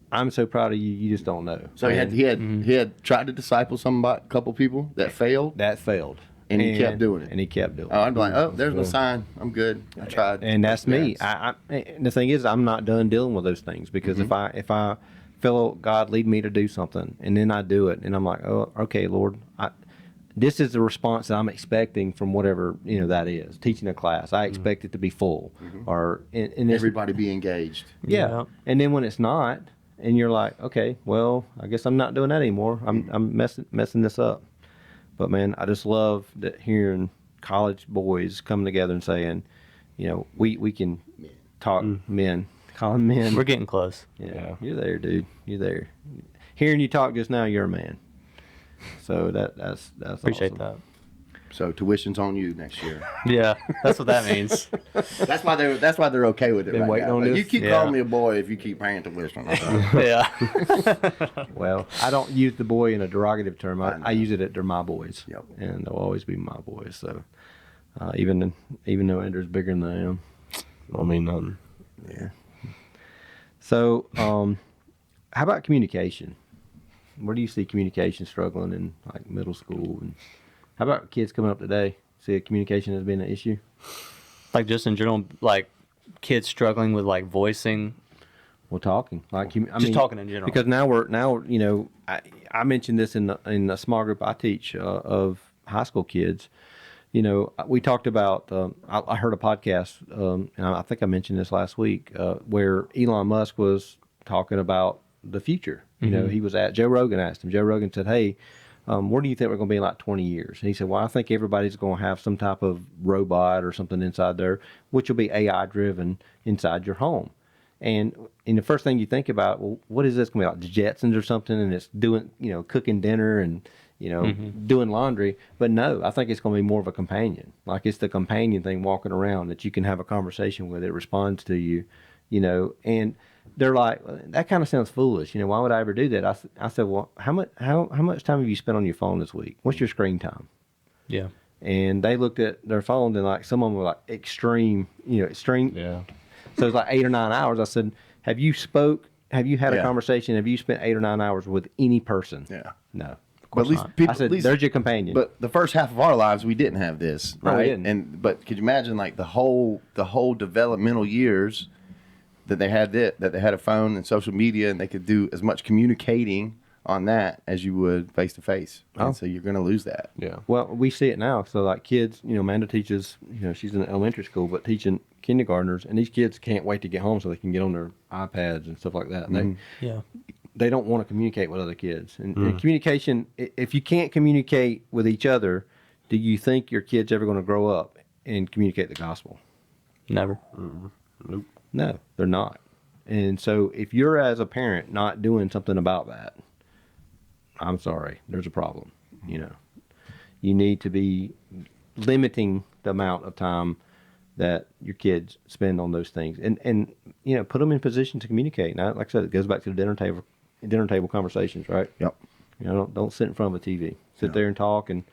Speaker 2: I'm so proud of you. You just don't know.
Speaker 3: So he had tried to disciple a couple people that failed.
Speaker 2: That failed.
Speaker 3: And he kept doing it.
Speaker 2: And he kept doing it.
Speaker 3: Oh, I'd be like, oh, there's no sign. I'm good. I tried.
Speaker 2: And that's me. And the thing is, I'm not done dealing with those things because if I feel God lead me to do something and then I do it and I'm like, oh, okay, Lord, this is the response that I'm expecting from whatever that is. Teaching a class, I expect it to be full, or and it's,
Speaker 3: Everybody be engaged.
Speaker 2: yeah. And then when it's not, and you're like, okay, well, I guess I'm not doing that anymore. I'm messing this up. But man, I just love that hearing college boys coming together and saying, we can talk men, call them men.
Speaker 4: We're getting close.
Speaker 2: Yeah, you're there, dude. You're there. Hearing you talk just now, you're a man. So that's
Speaker 4: Appreciate
Speaker 2: awesome.
Speaker 3: So tuition's on you next year.
Speaker 4: Yeah, that's what that means.
Speaker 3: That's why they're okay with it.
Speaker 2: Been
Speaker 3: right
Speaker 2: waiting
Speaker 3: now.
Speaker 2: on
Speaker 3: Like,
Speaker 2: this.
Speaker 3: you keep
Speaker 4: Yeah.
Speaker 3: calling me a boy if you keep paying tuition.
Speaker 4: Yeah.
Speaker 2: Well, I don't use the boy in a derogative term.
Speaker 3: I know.
Speaker 2: I use it at they're my boys.
Speaker 3: Yep.
Speaker 2: And they'll always be my boys. So even though Andrew's bigger than I am.
Speaker 5: I mean nothing.
Speaker 3: Yeah.
Speaker 2: So how about communication? Where do you see communication struggling in like middle school? And how about kids coming up today? See communication has been an issue?
Speaker 4: Like just in general, like kids struggling with like voicing.
Speaker 2: Well, talking like
Speaker 4: Just talking in general.
Speaker 2: because now you know I mentioned this in the small group I teach of high school kids. You know, we talked about. I heard a podcast, and I think I mentioned this last week, where Elon Musk was talking about the future. You know, he was at Joe Rogan. Asked him. Joe Rogan said, "Hey, where do you think we're going to be in like 20 years?" And he said, "Well, I think everybody's going to have some type of robot or something inside there, which will be AI driven inside your home." And the first thing you think about, well, what is this going to be like, the Jetsons or something? And it's doing, you know, cooking dinner and, you know, doing laundry. But no, I think it's going to be more of a companion. Like it's the companion thing walking around that you can have a conversation with. It responds to you, you know. And they're like, that kind of sounds foolish. You know, why would I ever do that? I said, well, how much time have you spent on your phone this week? What's your screen time?
Speaker 4: Yeah.
Speaker 2: And they looked at their phone and like some of them were like extreme.
Speaker 5: Yeah.
Speaker 2: So it's like 8 or 9 hours. I said, have you had a
Speaker 3: Yeah.
Speaker 2: conversation? Have you spent 8 or 9 hours with any person?
Speaker 3: Yeah.
Speaker 2: No.
Speaker 3: But at least people,
Speaker 2: I said,
Speaker 3: at least,
Speaker 2: there's your companion.
Speaker 3: But the first half of our lives, we didn't have this,
Speaker 2: No, we
Speaker 3: right?
Speaker 2: didn't.
Speaker 3: But could you imagine like the whole developmental years that they had that they had a phone and social media, and they could do as much communicating on that as you would face to face.
Speaker 2: Oh.
Speaker 3: And so you're going to lose that.
Speaker 5: Yeah.
Speaker 2: Well, we see it now. So like kids, you know, Amanda teaches, you know, she's in elementary school, but teaching kindergartners, and these kids can't wait to get home so they can get on their iPads and stuff like that. And
Speaker 4: Yeah.
Speaker 2: they don't want to communicate with other kids. And communication, if you can't communicate with each other, do you think your kid's ever going to grow up and communicate the gospel?
Speaker 4: Never.
Speaker 5: Nope.
Speaker 2: No, they're not. And so if you're as a parent not doing something about that, I'm sorry, there's a problem. You know, you need to be limiting the amount of time that your kids spend on those things, and you know, put them in position to communicate. Now, like I said, it goes back to the dinner table conversations, right?
Speaker 3: Yep.
Speaker 2: You know, don't sit in front of a TV. Sit there and talk, and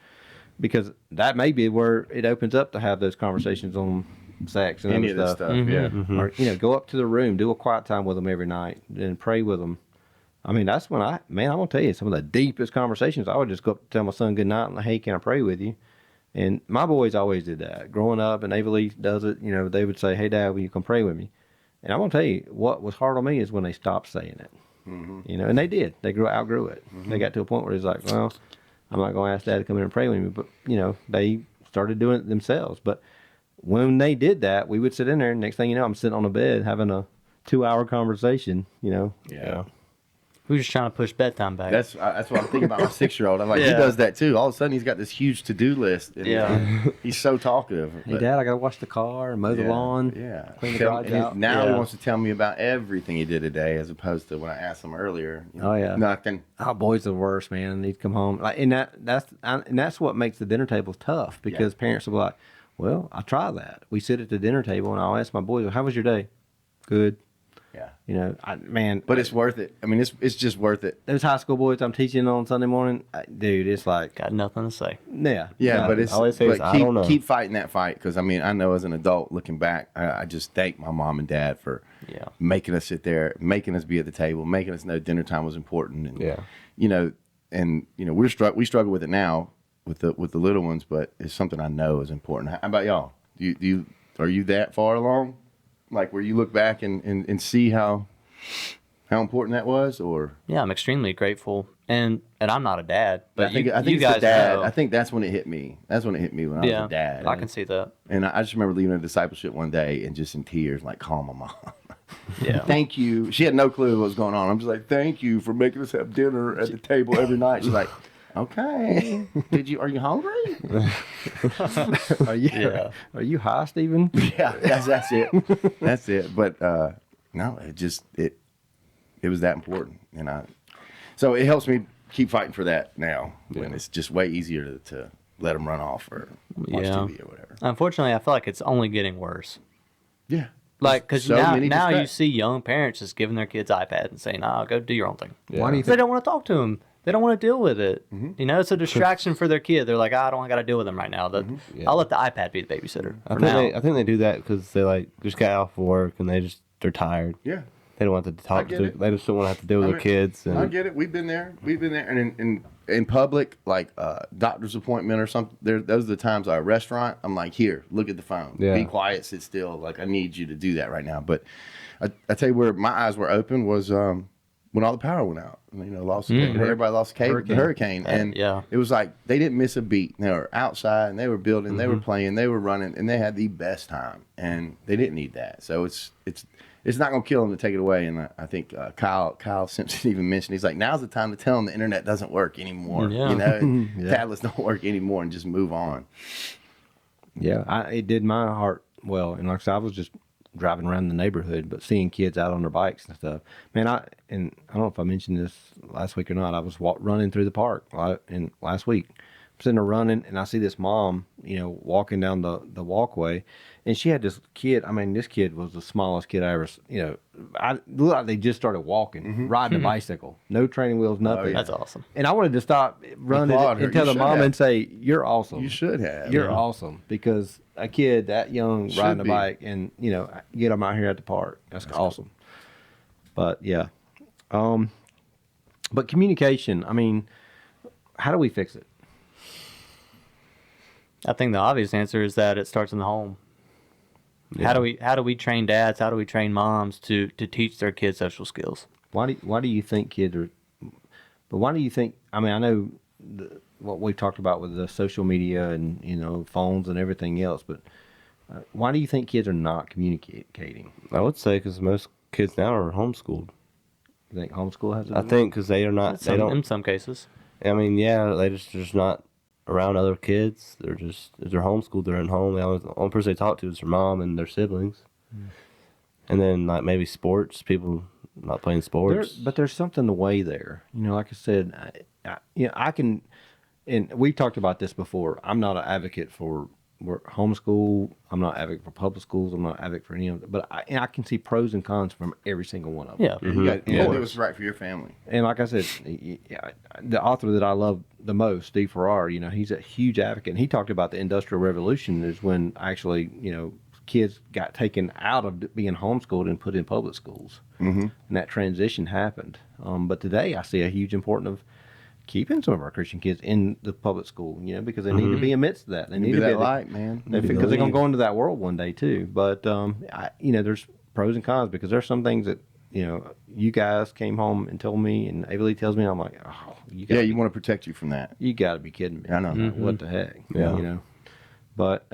Speaker 2: because that may be where it opens up to have those conversations on sex and
Speaker 3: Any
Speaker 2: other
Speaker 3: of this
Speaker 2: stuff.
Speaker 3: stuff. Yeah.
Speaker 2: Or, you know, go up to the room, do a quiet time with them every night, and pray with them. I mean, that's when I'm going to tell you, some of the deepest conversations, I would just go up to tell my son good night and, hey, can I pray with you? And my boys always did that. Growing up, and Ava Lee does it, you know, they would say, hey, Dad, will you come pray with me? And I'm going to tell you, what was hard on me is when they stopped saying it. You know, and they did. They outgrew it. They got to a point where it's like, well, I'm not going to ask Dad to come in and pray with me. But, you know, they started doing it themselves. But when they did that, we would sit in there, and next thing you know, I'm sitting on the bed having a 2-hour conversation, you know.
Speaker 3: Yeah.
Speaker 4: We were just trying to push bedtime back.
Speaker 3: That's what I'm thinking about my 6-year-old. I'm like, he
Speaker 4: Yeah.
Speaker 3: does that too. All of a sudden, he's got this huge to-do list. And
Speaker 4: Yeah.
Speaker 3: he's so talkative.
Speaker 2: Hey,
Speaker 3: But-
Speaker 2: Dad, I got to wash the car and mow the
Speaker 3: Yeah,
Speaker 2: lawn.
Speaker 3: Yeah.
Speaker 2: Clean the
Speaker 3: Tell-
Speaker 2: garage
Speaker 3: and he-
Speaker 2: out.
Speaker 3: Now he
Speaker 4: Yeah.
Speaker 3: wants to tell me about everything he did today, as opposed to when I asked him earlier. you know,
Speaker 2: Oh, yeah.
Speaker 3: Nothing.
Speaker 2: Our boys are the worst, man. They'd come home like, and that's what makes the dinner tables tough because parents will be like, "Well, I try that." We sit at the dinner table, and I'll ask my boys, "How was your day?" Good.
Speaker 3: Yeah.
Speaker 2: You know, man.
Speaker 3: But it's worth it. I mean, it's just worth it.
Speaker 2: those high school boys I'm teaching on Sunday morning, dude. It's like,
Speaker 4: Got nothing to say.
Speaker 2: yeah,
Speaker 3: Yeah, but it's
Speaker 5: all I say is,
Speaker 3: but
Speaker 5: I don't know.
Speaker 3: keep fighting that fight, because I mean, I know as an adult looking back, I just thank my mom and dad for
Speaker 4: Yeah.
Speaker 3: making us sit there, making us be at the table, making us know dinner time was important. And
Speaker 5: Yeah.
Speaker 3: you know, we struggle with it now with the little ones, but it's something I know is important. How about y'all? Are you that far along? Like where you look back and see how important that was, or
Speaker 4: Yeah, I'm extremely grateful, and I'm not a dad, but
Speaker 3: I think
Speaker 4: you
Speaker 3: it's
Speaker 4: guys
Speaker 3: the dad.
Speaker 4: know.
Speaker 3: I think that's when it hit me. That's when it hit me when I was
Speaker 4: Yeah,
Speaker 3: a dad.
Speaker 4: I can see that.
Speaker 3: And I just remember leaving a discipleship one day and just in tears, like calling my mom.
Speaker 4: Yeah.
Speaker 3: Thank you. She had no clue what was going on. I'm just like, thank you for making us have dinner at the table every night. She's like, okay. Are you hungry?
Speaker 2: Are you
Speaker 4: Yeah.
Speaker 2: are you high, Stephen?
Speaker 3: Yeah, that's it. That's it. But no, it was that important. So it helps me keep fighting for that now when it's just way easier to let them run off or watch
Speaker 4: Yeah.
Speaker 3: TV or whatever.
Speaker 4: Unfortunately, I feel like it's only getting worse.
Speaker 3: Yeah.
Speaker 4: Like, because
Speaker 3: So
Speaker 4: now,
Speaker 3: many
Speaker 4: now you
Speaker 3: distractions.
Speaker 4: see young parents just giving their kids iPads and saying, "Nah, go do your own thing."
Speaker 2: Why do you
Speaker 4: They
Speaker 2: think?
Speaker 4: don't want to talk to them. They don't want to deal with it.
Speaker 3: Mm-hmm.
Speaker 4: You know, it's a distraction for their kid. They're like, I don't got to deal with them right now.
Speaker 3: Mm-hmm.
Speaker 4: I'll let the iPad be the babysitter
Speaker 5: I
Speaker 4: for
Speaker 5: think
Speaker 4: now.
Speaker 5: I think they do that because they like just got off work and they're tired.
Speaker 3: Yeah.
Speaker 5: They don't want to talk
Speaker 3: get
Speaker 5: to.
Speaker 3: it.
Speaker 5: They just don't want to have to deal with
Speaker 3: I
Speaker 5: their
Speaker 3: mean,
Speaker 5: kids.
Speaker 3: I
Speaker 5: And
Speaker 3: get it. We've been there. And in public, like doctor's appointment or something. Those are the times at a restaurant. I'm like, here, look at the phone.
Speaker 5: Yeah.
Speaker 3: Be quiet, sit still. Like I need you to do that right now. But I tell you where my eyes were open was when all the power went out. Lost everybody lost the hurricane, and
Speaker 4: yeah.
Speaker 3: it was like they didn't miss a beat. They were outside and they were building, they were playing, they were running, and they had the best time. And they didn't need that. So it's not going to kill them to take it away. And I think Kyle Simpson even mentioned, he's like, now's the time to tell them the internet doesn't work anymore.
Speaker 4: Yeah.
Speaker 3: Tablets don't work anymore, and just move on.
Speaker 2: Yeah, it did my heart well. And like I said, I was just driving around the neighborhood, but seeing kids out on their bikes and stuff. Man, I don't know if I mentioned this last week or not. I was running through the park and last week. I'm sitting there running, and I see this mom, walking down the walkway, and she had this kid. I mean, this kid was the smallest kid I ever. I looked like they just started walking, riding a bicycle, no training wheels, nothing.
Speaker 4: That's awesome.
Speaker 2: And I wanted to stop running
Speaker 3: Applaud her.
Speaker 2: and tell
Speaker 3: You
Speaker 2: the
Speaker 3: should
Speaker 2: mom
Speaker 3: have.
Speaker 2: and say, "You're awesome.
Speaker 3: You should have.
Speaker 2: You're awesome," because a kid that young
Speaker 3: Should
Speaker 2: riding a
Speaker 3: be.
Speaker 2: bike and get them out here at the park. That's awesome. But yeah, but communication. I mean, how do we fix it?
Speaker 4: I think the obvious answer is that it starts in the home. How do we train dads? How do we train moms to teach their kids social skills?
Speaker 2: Why do you think kids are? But why do you think? I mean, I know what we've talked about with the social media and phones and everything else, but why do you think kids are not communicating?
Speaker 5: I would say because most kids now are homeschooled.
Speaker 2: You think homeschool has?
Speaker 5: I think because they are not. They
Speaker 4: In
Speaker 5: don't.
Speaker 4: some cases.
Speaker 5: I mean, yeah, they just not around other kids. They're homeschooled. They're at home. The only person they talk to is their mom and their siblings. And then like maybe sports. People not playing sports.
Speaker 2: But there's something away there. Like I said, I can, and we talked about this before. I'm not an advocate for homeschool. I'm not an advocate for public schools. I'm not an advocate for any of it. But I can see pros and cons from every single one of them.
Speaker 4: Yeah.
Speaker 3: You got to do what's right for your family.
Speaker 2: And like I said, the author that I love the most, Steve Farrar, he's a huge advocate. And he talked about the Industrial Revolution is when actually, kids got taken out of being homeschooled and put in public schools. Mm-hmm. And that transition happened. But today I see a huge importance of keeping some of our Christian kids in the public school, because they need to be amidst that. They need
Speaker 3: Be
Speaker 2: to be
Speaker 3: that light, man.
Speaker 2: because they're going to go into that world one day too. But there's pros and cons because there's some things that you guys came home and told me, and Ava Lee tells me, and I'm like, oh,
Speaker 3: You want to protect you from that.
Speaker 2: you got to be kidding me.
Speaker 3: I know.
Speaker 2: What the heck?
Speaker 5: Yeah.
Speaker 2: But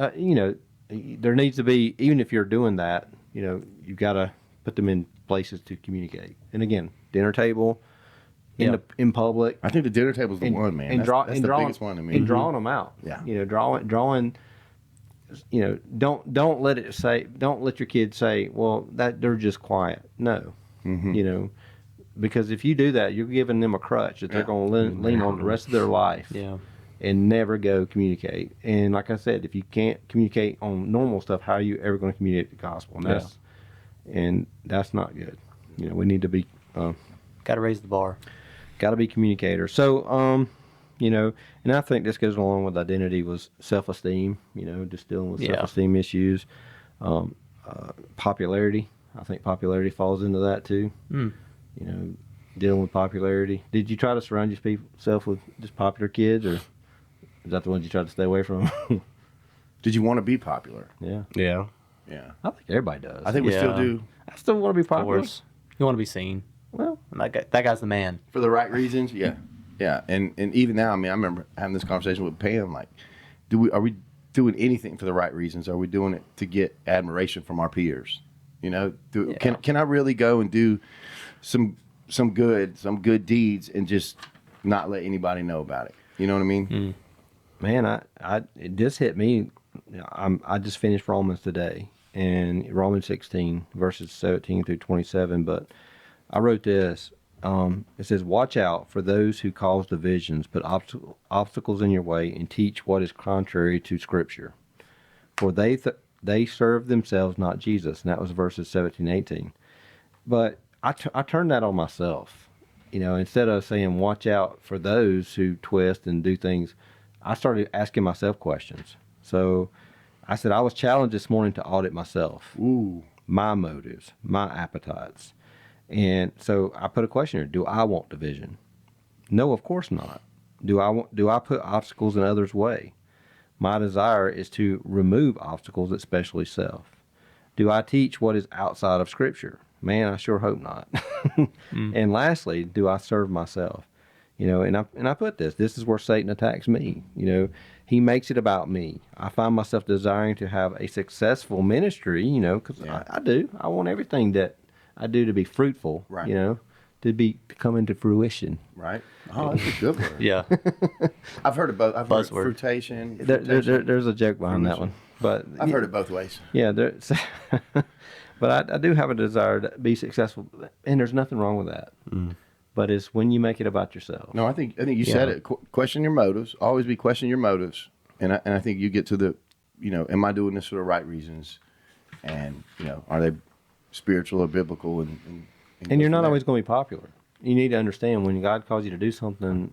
Speaker 2: there needs to be, even if you're doing that, you got to put them in places to communicate. And again, dinner table, in public.
Speaker 3: I think the dinner table's the one, man. That's the biggest one to me.
Speaker 2: And drawing them out.
Speaker 3: Yeah.
Speaker 2: Drawing. Don't let your kids say, well, that they're just quiet. No. Because if you do that, you're giving them a crutch that they're going to lean on the rest of their life.
Speaker 4: Yeah.
Speaker 2: And never go communicate. And like I said, if you can't communicate on normal stuff, how are you ever going to communicate the gospel? And that's not good. We need to be
Speaker 4: Got to raise the bar.
Speaker 2: got to be communicators. So and I think this goes along with identity was self-esteem. Just dealing with self-esteem issues, popularity. I think popularity falls into that too. Dealing with popularity. Did you try to surround yourself with just popular kids, or is that the ones you try to stay away from?
Speaker 3: Did you want to be popular?
Speaker 2: Yeah.
Speaker 5: Yeah.
Speaker 3: Yeah.
Speaker 2: I think everybody does.
Speaker 3: I think we still
Speaker 4: Yeah.
Speaker 3: do
Speaker 2: I still want to be
Speaker 4: Of
Speaker 2: popular.
Speaker 4: course. You want to be seen.
Speaker 2: Well,
Speaker 4: And that guy's the man.
Speaker 3: for the right reasons. Yeah. Yeah. And even now, I remember having this conversation with Pam. Like, are we doing anything for the right reasons? Are we doing it to get admiration from our peers? Can I really go and do some good deeds and just not let anybody know about it? You know what I mean?
Speaker 2: man, it just hit me. I just finished Romans today, and Romans 16 verses 17 through 27. But I wrote this: It says, "Watch out for those who cause divisions, put obstacles in your way, and teach what is contrary to Scripture. For they serve themselves, not Jesus." And that was verses 17, 18. But I turned that on myself. Instead of saying, "Watch out for those who twist and do things," I started asking myself questions. So I said, I was challenged this morning to audit myself.
Speaker 3: Ooh.
Speaker 2: My motives, my appetites. And so I put a question here: do I want division? No, of course not. Do I put obstacles in others' way? My desire is to remove obstacles, especially self. Do I teach what is outside of Scripture? Man, I sure hope not. And lastly, do I serve myself? And I put this is where Satan attacks me. He makes it about me. I find myself desiring to have a successful ministry, because I do. I want everything that I do to be fruitful,
Speaker 3: Right.
Speaker 2: to come into fruition.
Speaker 3: Right. Oh, that's a good word.
Speaker 4: Yeah.
Speaker 3: I've heard of both. I've heard
Speaker 4: Buzzword.
Speaker 3: fruitation.
Speaker 2: There's a joke behind that one. But
Speaker 3: I've heard it both ways.
Speaker 2: yeah, but I do have a desire to be successful, and there's nothing wrong with that. But it's when you make it about yourself.
Speaker 3: No, I think you said it. Question your motives. Always be questioning your motives, and I think you get to the, am I doing this for the right reasons, and are they spiritual or biblical, and
Speaker 2: And you're not always going to be popular. You need to understand when God calls you to do something,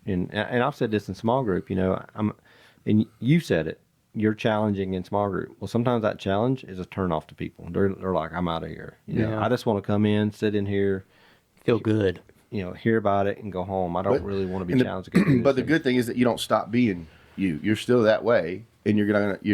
Speaker 2: and I've said this in small group, and you said it, you're challenging in small group. Well, sometimes that challenge is a turn off to people. They're like, I'm out of here.
Speaker 4: Yeah.
Speaker 2: I just want to come in, sit in here,
Speaker 4: Feel good.
Speaker 2: hear about it and go home. I don't really want to be
Speaker 3: and the-
Speaker 2: challenged. To go do
Speaker 3: But the
Speaker 2: this
Speaker 3: good thing is that you don't stop being you. You're still that way, and you're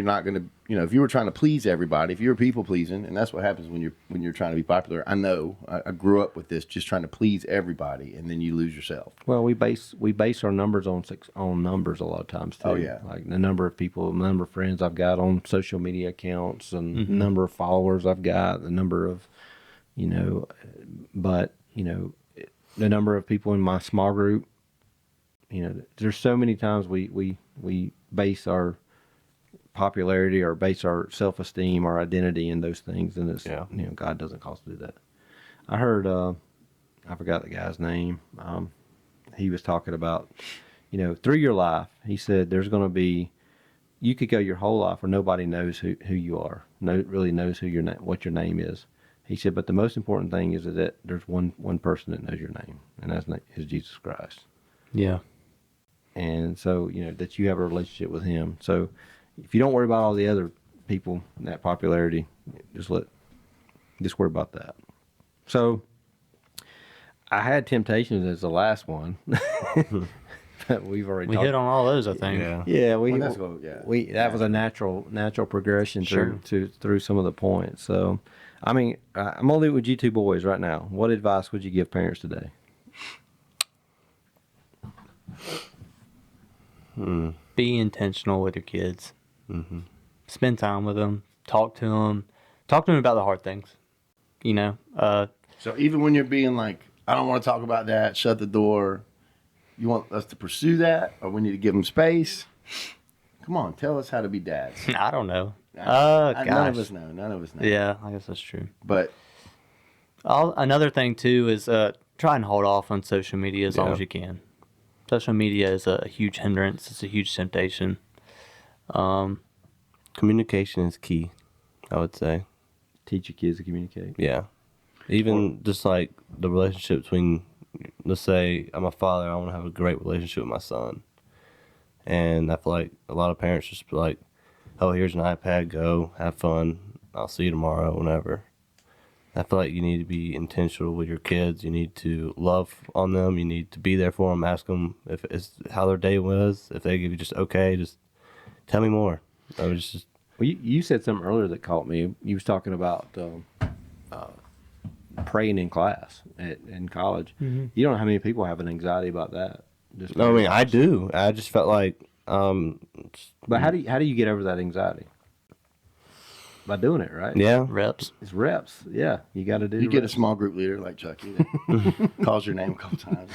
Speaker 3: not gonna, if you were trying to please everybody, if you're people pleasing, and that's what happens when you're trying to be popular. I know. I grew up with this, just trying to please everybody, and then you lose yourself.
Speaker 2: Well, we base our numbers on numbers a lot of times too.
Speaker 3: Oh, yeah.
Speaker 2: Like the number of people, the number of friends I've got on social media accounts, and the number of followers I've got, the number of, but the number of people in my small group. There's so many times we base our popularity or base our self-esteem, our identity in those things, and it's God doesn't call us to do that. I heard I forgot the guy's name. He was talking about through your life, he said there's going to be, you could go your whole life where nobody knows who you are, really knows what your name is. He said, but the most important thing is that there's one person that knows your name, and that's is Jesus Christ.
Speaker 4: Yeah.
Speaker 2: And so, that you have a relationship with him. So if you don't worry about all the other people, that popularity, just worry about that. So I had temptations as the last one. But we've already
Speaker 4: We hit on all those, I think.
Speaker 5: Yeah.
Speaker 2: Yeah, that was a natural progression through some of the points. So, I'm gonna leave it with you two boys right now. What advice would you give parents today?
Speaker 4: Be intentional with your kids. Spend time with them. Talk to them. Talk to them about the hard things.
Speaker 3: So even when you're being like, I don't want to talk about that, shut the door. You want us to pursue that, or we need to give them space? Come on, tell us how to be dads.
Speaker 4: I don't know.
Speaker 3: None
Speaker 4: Gosh.
Speaker 3: of us know. None of us know.
Speaker 4: Yeah, I guess that's true.
Speaker 3: But
Speaker 4: Another thing too is try and hold off on social media as long as you can. Social media is a huge hindrance. It's a huge temptation.
Speaker 5: Communication is key, I would say.
Speaker 2: Teach your kids to communicate.
Speaker 5: Yeah. Even just like the relationship between, let's say I'm a father, I want to have a great relationship with my son. And I feel like a lot of parents just be like, oh, here's an iPad, go, have fun, I'll see you tomorrow, whenever. I feel like you need to be intentional with your kids. You need to love on them. You need to be there for them. Ask them if it's how their day was. If they give you just okay, just tell me more. I was just
Speaker 2: Well, you said something earlier that caught me. You was talking about praying in class in college. You don't know how many people have an anxiety about that.
Speaker 5: no, I mean I do. I just felt like
Speaker 2: But how do you get over that anxiety? By doing it, right?
Speaker 5: yeah.
Speaker 4: Reps.
Speaker 2: It's reps. Yeah, you got to do.
Speaker 3: you get a
Speaker 2: reps.
Speaker 3: small group leader like Chucky that calls your name a couple times.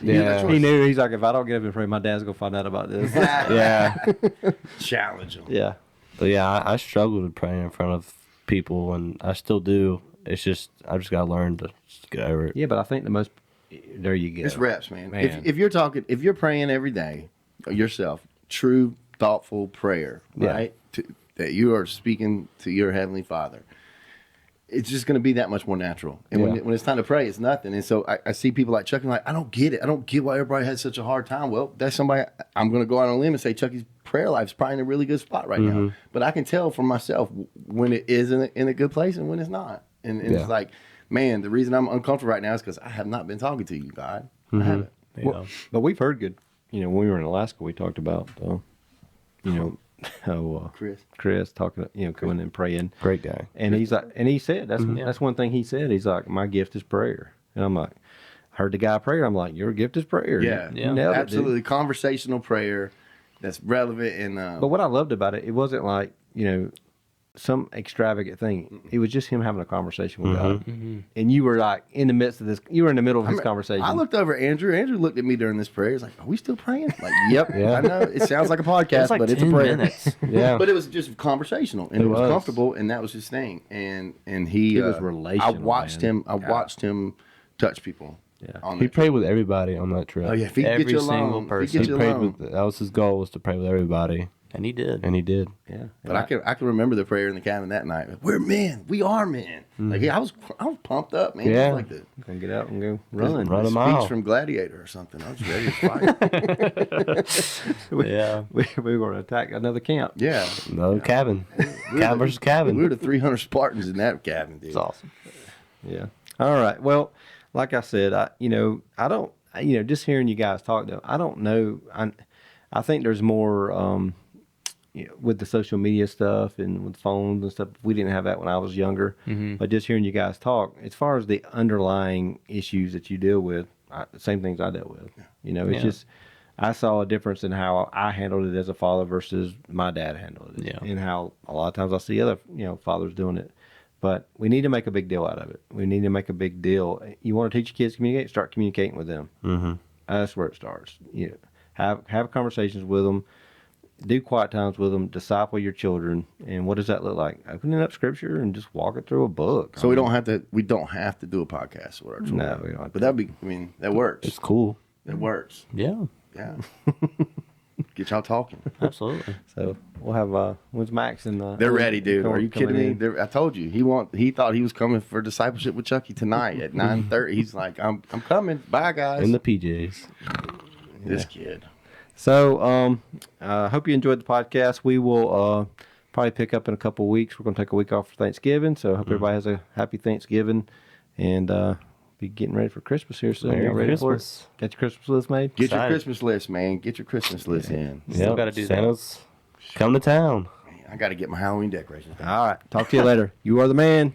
Speaker 5: Yeah.
Speaker 2: He knew. He's like, if I don't get up and pray, my dad's gonna find out about this.
Speaker 5: Yeah.
Speaker 3: Challenge them.
Speaker 2: Yeah.
Speaker 5: But yeah, I struggle with praying in front of people, and I still do. it's just I just gotta learn to just get over it.
Speaker 2: Yeah, but I think the most there you go.
Speaker 3: It's reps, man.
Speaker 2: Man.
Speaker 3: If you're praying every day yourself, true, thoughtful prayer,
Speaker 5: Yeah.
Speaker 3: right? That you are speaking to your heavenly Father. It's just going to be that much more natural. And
Speaker 5: Yeah.
Speaker 3: when it's time to pray, it's nothing. And so I see people like Chucky, like, I don't get it. I don't get why everybody has such a hard time. Well, that's somebody, I'm going to go out on a limb and say Chucky's prayer life's probably in a really good spot right now. But I can tell for myself when it is in a good place and when it's not. And
Speaker 5: Yeah.
Speaker 3: it's like, man, the reason I'm uncomfortable right now is because I have not been talking to you, God. I haven't.
Speaker 2: Well, but we've heard good. You know, when we were in Alaska, we talked about, you know, how Chris talking, you know, coming and praying.
Speaker 5: Great guy.
Speaker 2: And he's like, and he said that's one thing he said. He's like, my gift is prayer. And I'm like, heard the guy pray. I'm like, your gift is prayer.
Speaker 3: Yeah,
Speaker 2: You nailed it, dude.
Speaker 3: absolutely. Conversational prayer that's relevant and
Speaker 2: But what I loved about it, it wasn't like, you know, some extravagant thing. It was just him having a conversation with God. And you were like in the midst of this, you were in the middle of his conversation.
Speaker 3: I looked over at Andrew. Andrew looked at me during this prayer. He's like, "Are we still praying?" Like, "Yep."
Speaker 5: Yeah.
Speaker 3: I know it sounds like a podcast,
Speaker 4: It's like
Speaker 3: but it's a
Speaker 4: 10
Speaker 3: prayer.
Speaker 4: minutes.
Speaker 5: Yeah.
Speaker 3: But it was just conversational, and it was
Speaker 5: was.
Speaker 3: comfortable, and that was his thing. And he
Speaker 2: It was
Speaker 3: I
Speaker 2: relational,
Speaker 3: watched
Speaker 2: man.
Speaker 3: him. I watched him touch people.
Speaker 2: Yeah.
Speaker 3: On
Speaker 5: He
Speaker 3: that
Speaker 5: prayed with everybody on that trip.
Speaker 3: trip. Oh yeah, if he could
Speaker 4: Every
Speaker 3: get you
Speaker 4: single
Speaker 3: alone,
Speaker 4: person.
Speaker 3: if he could
Speaker 5: He
Speaker 3: get you
Speaker 5: prayed
Speaker 3: alone.
Speaker 5: with. That was his goal, was to pray with everybody,
Speaker 4: And he did.
Speaker 5: and he did.
Speaker 2: yeah.
Speaker 3: But I can remember the prayer in the cabin that night. We're men. We are men. Like I was pumped up, man.
Speaker 5: Yeah.
Speaker 3: It was like the
Speaker 2: Gonna get out and go run.
Speaker 5: Run a
Speaker 3: speech
Speaker 5: mile.
Speaker 3: from Gladiator or something. I was ready to fight.
Speaker 4: Yeah.
Speaker 2: We were going to attack another camp.
Speaker 3: Yeah.
Speaker 5: No cabin. Cabin versus cabin.
Speaker 3: We were the 300 Spartans in that cabin, dude.
Speaker 4: It's awesome.
Speaker 2: Yeah. All right. Well, like I said, just hearing you guys talk though, I don't know. I think there's more, with the social media stuff and with phones and stuff. We didn't have that when I was younger, but just hearing you guys talk, as far as the underlying issues that you deal with, the same things I dealt with. You know, it's
Speaker 4: Yeah.
Speaker 2: just, I saw a difference in how I handled it as a father versus my dad handled it.
Speaker 4: Yeah.
Speaker 2: And how a lot of times I see other, fathers doing it. But we need to make a big deal out of it. We need to make a big deal. You want to teach your kids to communicate? Start communicating with them. Mm-hmm. That's where it starts. Have conversations with them. Do quiet times with them. Disciple your children. And what does that look like? Opening up scripture and just walking through a book.
Speaker 3: So we don't have to do a podcast with our children.
Speaker 2: No, we don't have
Speaker 3: But
Speaker 2: to.
Speaker 3: that works.
Speaker 5: It's cool.
Speaker 3: It works.
Speaker 4: Yeah.
Speaker 3: Yeah. Get y'all talking.
Speaker 4: Absolutely.
Speaker 2: So we'll have when's Max and
Speaker 3: They're ready, dude. Are you
Speaker 2: coming
Speaker 3: kidding me?
Speaker 2: in?
Speaker 3: I told you. He thought he was coming for discipleship with Chucky tonight at 9:30. He's like, I'm coming. Bye guys.
Speaker 5: In the PJs.
Speaker 3: This kid.
Speaker 2: So, hope you enjoyed the podcast. We will probably pick up in a couple of weeks. We're going to take a week off for Thanksgiving, so I hope everybody has a happy Thanksgiving and be getting ready for Christmas here soon.
Speaker 4: Merry
Speaker 2: Y'all ready
Speaker 4: Christmas.
Speaker 2: for it? Get your Christmas list made?
Speaker 3: Get your
Speaker 4: Excited.
Speaker 3: Christmas list, man. Get your Christmas list in.
Speaker 4: Still gotta do that.
Speaker 5: Santa's come to town.
Speaker 3: I got to get my Halloween decorations done.
Speaker 2: All right. Talk to you later. You are the man.